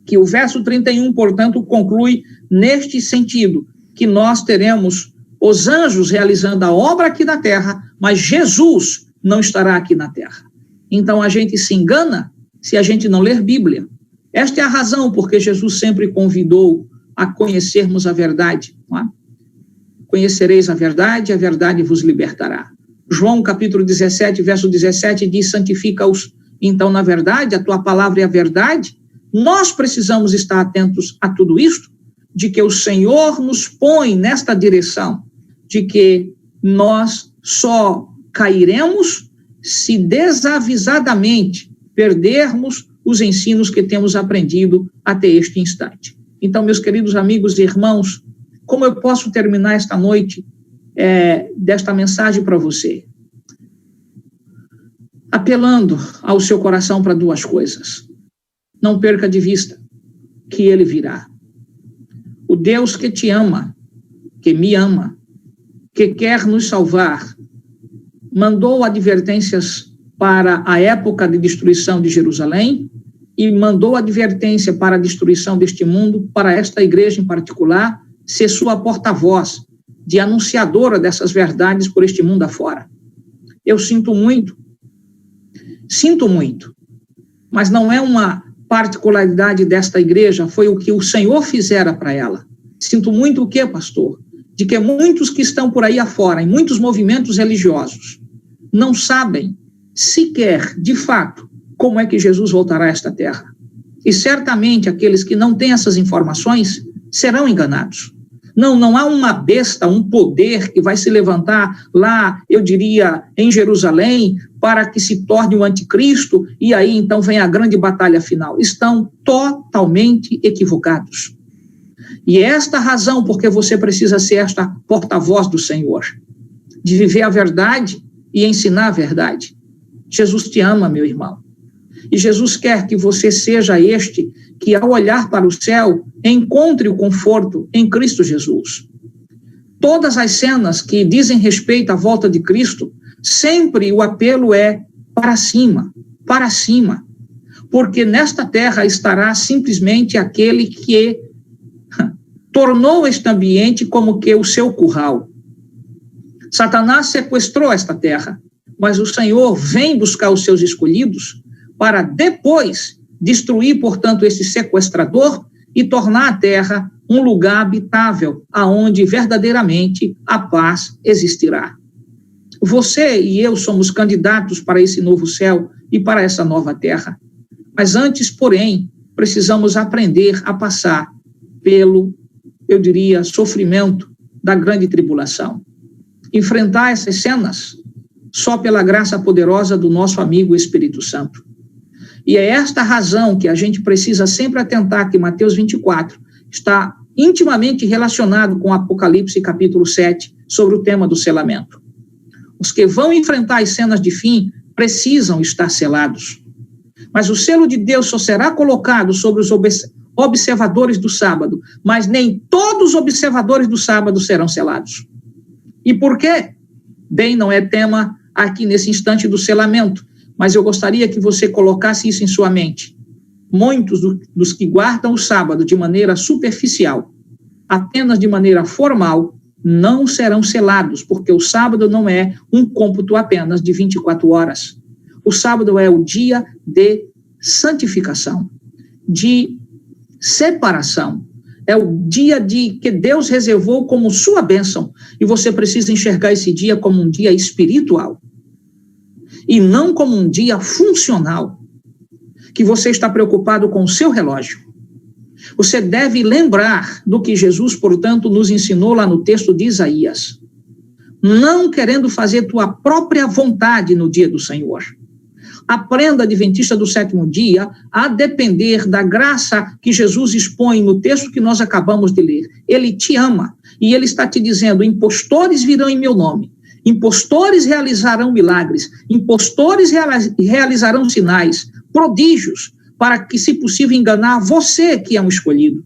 que o verso 31, portanto, conclui neste sentido, que nós teremos os anjos realizando a obra aqui na terra, mas Jesus não estará aqui na terra. Então, a gente se engana se a gente não ler Bíblia. Esta é a razão porque Jesus sempre convidou a conhecermos a verdade. Não é? Conhecereis a verdade vos libertará. João, capítulo 17, verso 17, diz, santifica-os, então, na verdade, a tua palavra é a verdade. Nós precisamos estar atentos a tudo isto, de que o Senhor nos põe nesta direção, de que nós só cairemos se desavisadamente perdermos os ensinos que temos aprendido até este instante. Então, meus queridos amigos e irmãos, como eu posso terminar esta noite desta mensagem para você? Apelando ao seu coração para duas coisas. Não perca de vista que ele virá. O Deus que te ama, que me ama, que quer nos salvar, mandou advertências para a época de destruição de Jerusalém e mandou advertência para a destruição deste mundo, para esta igreja em particular, ser sua porta-voz, de anunciadora dessas verdades por este mundo afora. Eu sinto muito, mas não é uma particularidade desta igreja, foi o que o Senhor fizera para ela. Sinto muito o quê, pastor? De que muitos que estão por aí afora, em muitos movimentos religiosos, não sabem sequer, de fato, como é que Jesus voltará a esta terra. E certamente aqueles que não têm essas informações serão enganados. Não há uma besta, um poder que vai se levantar lá, eu diria, em Jerusalém, para que se torne o anticristo, e aí então vem a grande batalha final. Estão totalmente equivocados. E é esta razão porque você precisa ser esta porta-voz do Senhor, de viver a verdade e ensinar a verdade. Jesus te ama, meu irmão. E Jesus quer que você seja este que, ao olhar para o céu, encontre o conforto em Cristo Jesus. Todas as cenas que dizem respeito à volta de Cristo, sempre o apelo é para cima, para cima, porque nesta terra estará simplesmente aquele que tornou este ambiente como que o seu curral. Satanás sequestrou esta terra, mas o Senhor vem buscar os seus escolhidos para depois destruir, portanto, esse sequestrador e tornar a terra um lugar habitável, aonde verdadeiramente a paz existirá. Você e eu somos candidatos para esse novo céu e para essa nova terra. Mas antes, porém, precisamos aprender a passar pelo, eu diria, sofrimento da grande tribulação. Enfrentar essas cenas só pela graça poderosa do nosso amigo Espírito Santo. E é esta razão que a gente precisa sempre atentar que Mateus 24 está intimamente relacionado com Apocalipse capítulo 7, sobre o tema do selamento. Os que vão enfrentar as cenas de fim precisam estar selados. Mas o selo de Deus só será colocado sobre os observadores do sábado, mas nem todos os observadores do sábado serão selados. E por quê? Bem, não é tema aqui nesse instante do selamento, mas eu gostaria que você colocasse isso em sua mente. Muitos dos que guardam o sábado de maneira superficial, apenas de maneira formal, não serão selados, porque o sábado não é um cômputo apenas de 24 horas. O sábado é o dia de santificação, de separação. É o dia que Deus reservou como sua bênção, e você precisa enxergar esse dia como um dia espiritual, e não como um dia funcional, que você está preocupado com o seu relógio. Você deve lembrar do que Jesus, portanto, nos ensinou lá no texto de Isaías. Não querendo fazer tua própria vontade no dia do Senhor. Aprenda, adventista do sétimo dia, a depender da graça que Jesus expõe no texto que nós acabamos de ler. Ele te ama e ele está te dizendo: impostores virão em meu nome, impostores realizarão milagres, impostores realizarão sinais, prodígios, para que, se possível, enganar você que é um escolhido.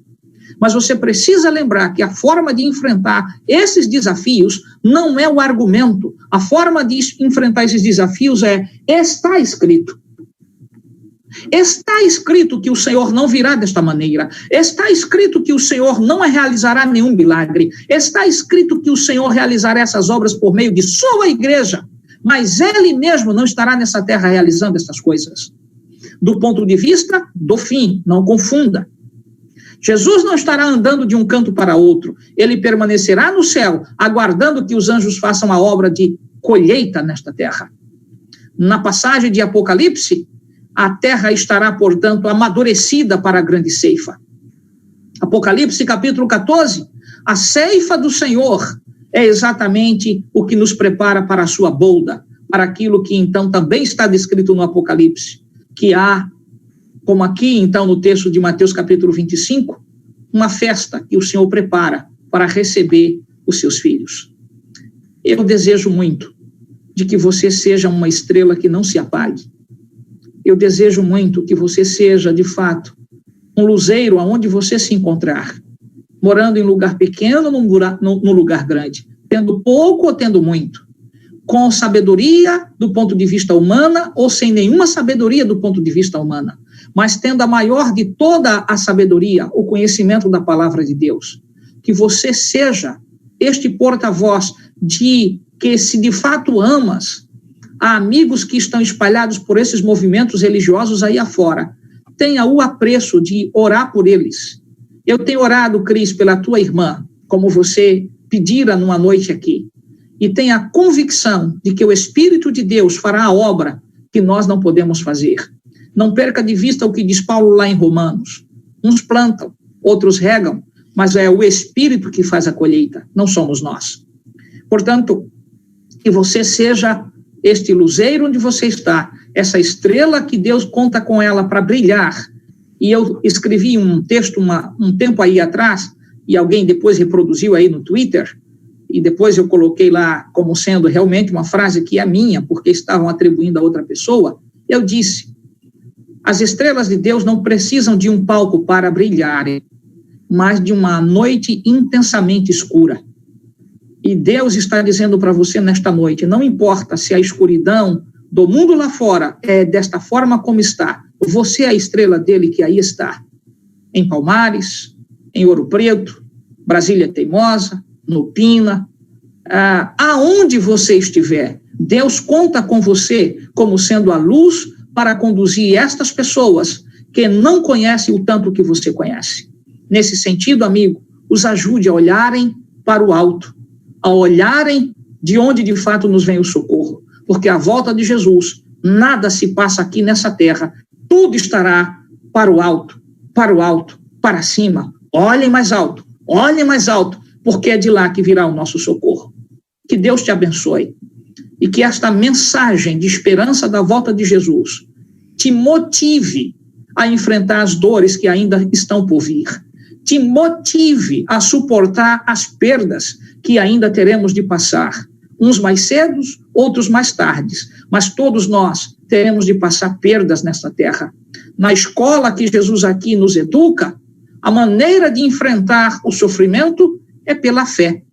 Mas você precisa lembrar que a forma de enfrentar esses desafios não é o argumento. A forma de enfrentar esses desafios é: está escrito. Está escrito que o Senhor não virá desta maneira. Está escrito que o Senhor não realizará nenhum milagre. Está escrito que o Senhor realizará essas obras por meio de sua igreja. Mas ele mesmo não estará nessa terra realizando essas coisas. Do ponto de vista do fim, não confunda. Jesus não estará andando de um canto para outro. Ele permanecerá no céu, aguardando que os anjos façam a obra de colheita nesta terra. Na passagem de Apocalipse, a terra estará, portanto, amadurecida para a grande ceifa. Apocalipse, capítulo 14, a ceifa do Senhor é exatamente o que nos prepara para a sua bolda, para aquilo que, então, também está descrito no Apocalipse, que há, como aqui, então, no texto de Mateus, capítulo 25, uma festa que o Senhor prepara para receber os seus filhos. Eu desejo muito de que você seja uma estrela que não se apague. Eu desejo muito que você seja, de fato, um luzeiro aonde você se encontrar, morando em lugar pequeno, num lugar grande, tendo pouco ou tendo muito, com sabedoria do ponto de vista humana ou sem nenhuma sabedoria do ponto de vista humana, mas tendo a maior de toda a sabedoria, o conhecimento da palavra de Deus. Que você seja este porta-voz de que, se de fato amas a amigos que estão espalhados por esses movimentos religiosos aí afora, tenha o apreço de orar por eles. Eu tenho orado, Cris, pela tua irmã, como você pedira numa noite aqui, e tenha a convicção de que o Espírito de Deus fará a obra que nós não podemos fazer. Não perca de vista o que diz Paulo lá em Romanos. Uns plantam, outros regam, mas é o Espírito que faz a colheita, não somos nós. Portanto, que você seja este luzeiro onde você está, essa estrela que Deus conta com ela para brilhar. E eu escrevi um texto um tempo aí atrás, e alguém depois reproduziu aí no Twitter, e depois eu coloquei lá como sendo realmente uma frase que é minha, porque estavam atribuindo a outra pessoa. Eu disse: as estrelas de Deus não precisam de um palco para brilharem, mas de uma noite intensamente escura. E Deus está dizendo para você nesta noite: não importa se a escuridão do mundo lá fora é desta forma como está, você é a estrela dele que aí está, em Palmares, em Ouro Preto, Brasília Teimosa, no Pina, aonde você estiver, Deus conta com você como sendo a luz para conduzir estas pessoas que não conhecem o tanto que você conhece. Nesse sentido, amigo, os ajude a olharem para o alto, a olharem de onde de fato nos vem o socorro, porque à volta de Jesus, nada se passa aqui nessa terra, tudo estará para o alto, para cima. Olhem mais alto, porque é de lá que virá o nosso socorro. Que Deus te abençoe e que esta mensagem de esperança da volta de Jesus te motive a enfrentar as dores que ainda estão por vir, te motive a suportar as perdas que ainda teremos de passar, uns mais cedos, outros mais tardes, mas todos nós teremos de passar perdas nesta terra. Na escola que Jesus aqui nos educa, a maneira de enfrentar o sofrimento é pela fé.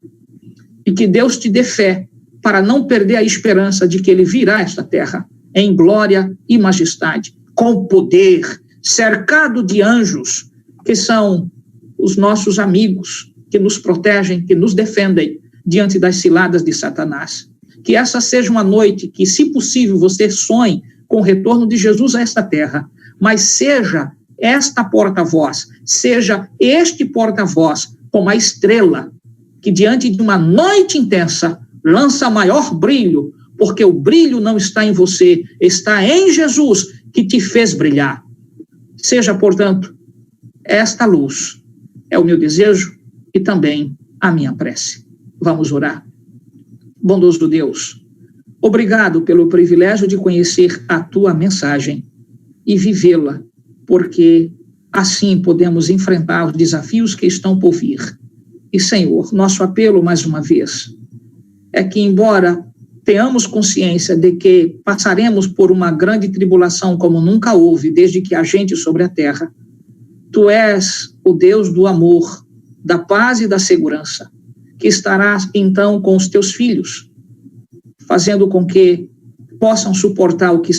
E que Deus te dê fé para não perder a esperança de que ele virá a esta terra em glória e majestade, com poder, cercado de anjos, que são os nossos amigos, que nos protegem, que nos defendem diante das ciladas de Satanás. Que essa seja uma noite que, se possível, você sonhe com o retorno de Jesus a esta terra, mas seja esta porta-voz, seja este porta-voz como a estrela que, diante de uma noite intensa, lança maior brilho, porque o brilho não está em você, está em Jesus que te fez brilhar. Seja, portanto, esta luz é o meu desejo e também a minha prece. Vamos orar. Bondoso Deus, obrigado pelo privilégio de conhecer a tua mensagem e vivê-la, porque assim podemos enfrentar os desafios que estão por vir. E, Senhor, nosso apelo, mais uma vez, é que, embora tenhamos consciência de que passaremos por uma grande tribulação como nunca houve desde que há gente sobre a terra, tu és o Deus do amor, da paz e da segurança, que estarás, então, com os teus filhos, fazendo com que possam suportar o que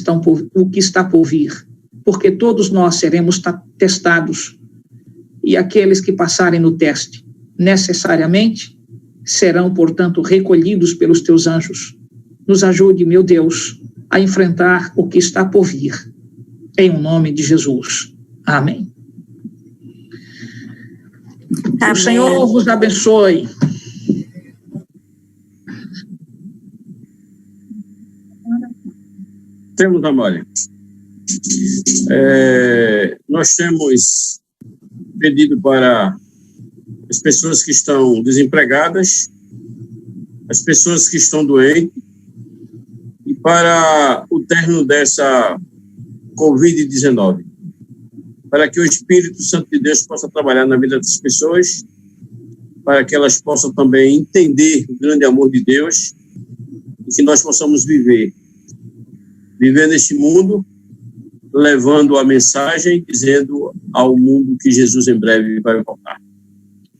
está por vir, porque todos nós seremos testados, e aqueles que passarem no teste, necessariamente, serão, portanto, recolhidos pelos teus anjos. Nos ajude, meu Deus, a enfrentar o que está por vir, em o nome de Jesus. Amém. Amém. O Senhor vos abençoe. Temos, Amália. Nós temos pedido para as pessoas que estão desempregadas, as pessoas que estão doentes, e para o término dessa Covid-19, para que o Espírito Santo de Deus possa trabalhar na vida das pessoas, para que elas possam também entender o grande amor de Deus e que nós possamos viver neste mundo, levando a mensagem, dizendo ao mundo que Jesus em breve vai voltar.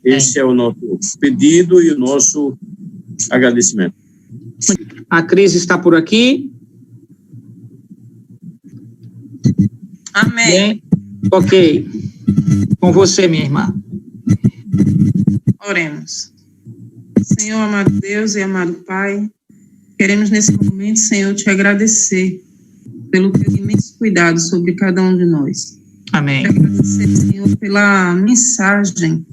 Esse é o nosso pedido e o nosso agradecimento. A Cris está por aqui. Amém. Bem, ok. Com você, minha irmã. Oremos. Senhor, amado Deus e amado Pai, queremos nesse momento, Senhor, te agradecer pelo teu imenso cuidado sobre cada um de nós. Amém. Te agradecer, Senhor, pela mensagem,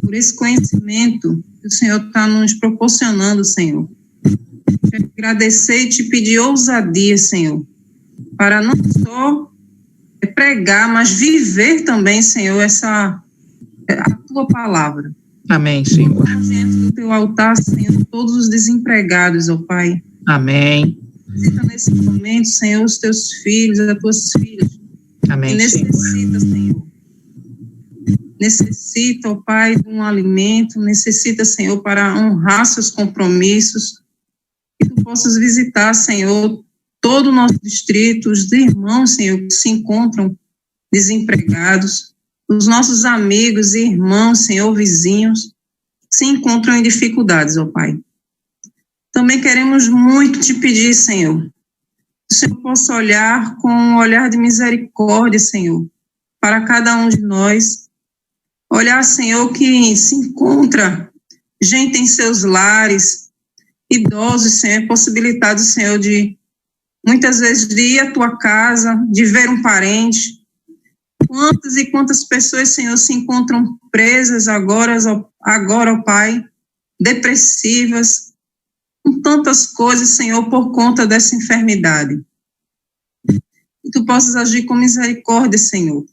por esse conhecimento que o Senhor está nos proporcionando, Senhor. Te agradecer e te pedir ousadia, Senhor, para não só pregar, mas viver também, Senhor, a tua palavra. Amém, Senhor. Diante do teu altar, Senhor, todos os desempregados, ó Pai. Amém. Visita nesse momento, Senhor, os teus filhos, as tuas filhas. Amém, que necessita, Senhor. Necessita, ó Pai, de um alimento, necessita, Senhor, para honrar seus compromissos. Que tu possas visitar, Senhor, todo o nosso distrito, os irmãos, Senhor, que se encontram desempregados, os nossos amigos e irmãos, Senhor, vizinhos, que se encontram em dificuldades, ó Pai. Também queremos muito te pedir, Senhor, o Senhor possa olhar com um olhar de misericórdia, Senhor, para cada um de nós. Olhar, Senhor, que se encontra gente em seus lares, idosos, Senhor, possibilitados, Senhor, de muitas vezes de ir à tua casa, de ver um parente. Quantas e quantas pessoas, Senhor, se encontram presas agora, ó Pai, depressivas, com tantas coisas, Senhor, por conta dessa enfermidade. Que tu possas agir com misericórdia, Senhor,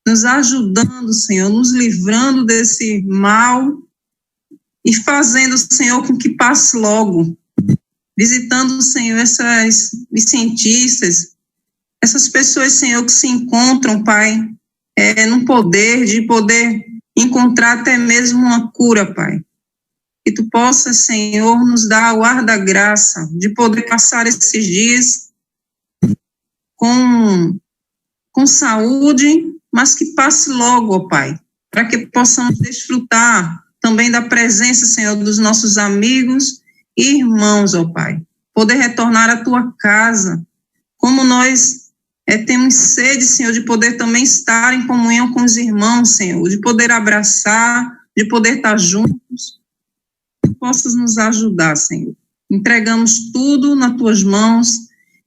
nos ajudando, Senhor, nos livrando desse mal e fazendo, Senhor, com que passe logo, visitando, Senhor, essas cientistas, essas pessoas, Senhor, que se encontram, Pai, no poder de poder encontrar até mesmo uma cura, Pai. Que tu possa, Senhor, nos dar o ar da graça de poder passar esses dias com saúde, mas que passe logo, ó Pai, para que possamos desfrutar também da presença, Senhor, dos nossos amigos e irmãos, ó Pai. Poder retornar à tua casa, como nós temos sede, Senhor, de poder também estar em comunhão com os irmãos, Senhor, de poder abraçar, de poder estar juntos. Que possas nos ajudar, Senhor. Entregamos tudo nas tuas mãos,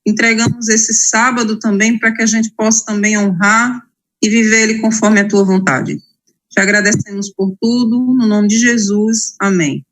entregamos esse sábado também para que a gente possa também honrar e viver ele conforme a tua vontade. Te agradecemos por tudo, no nome de Jesus. Amém.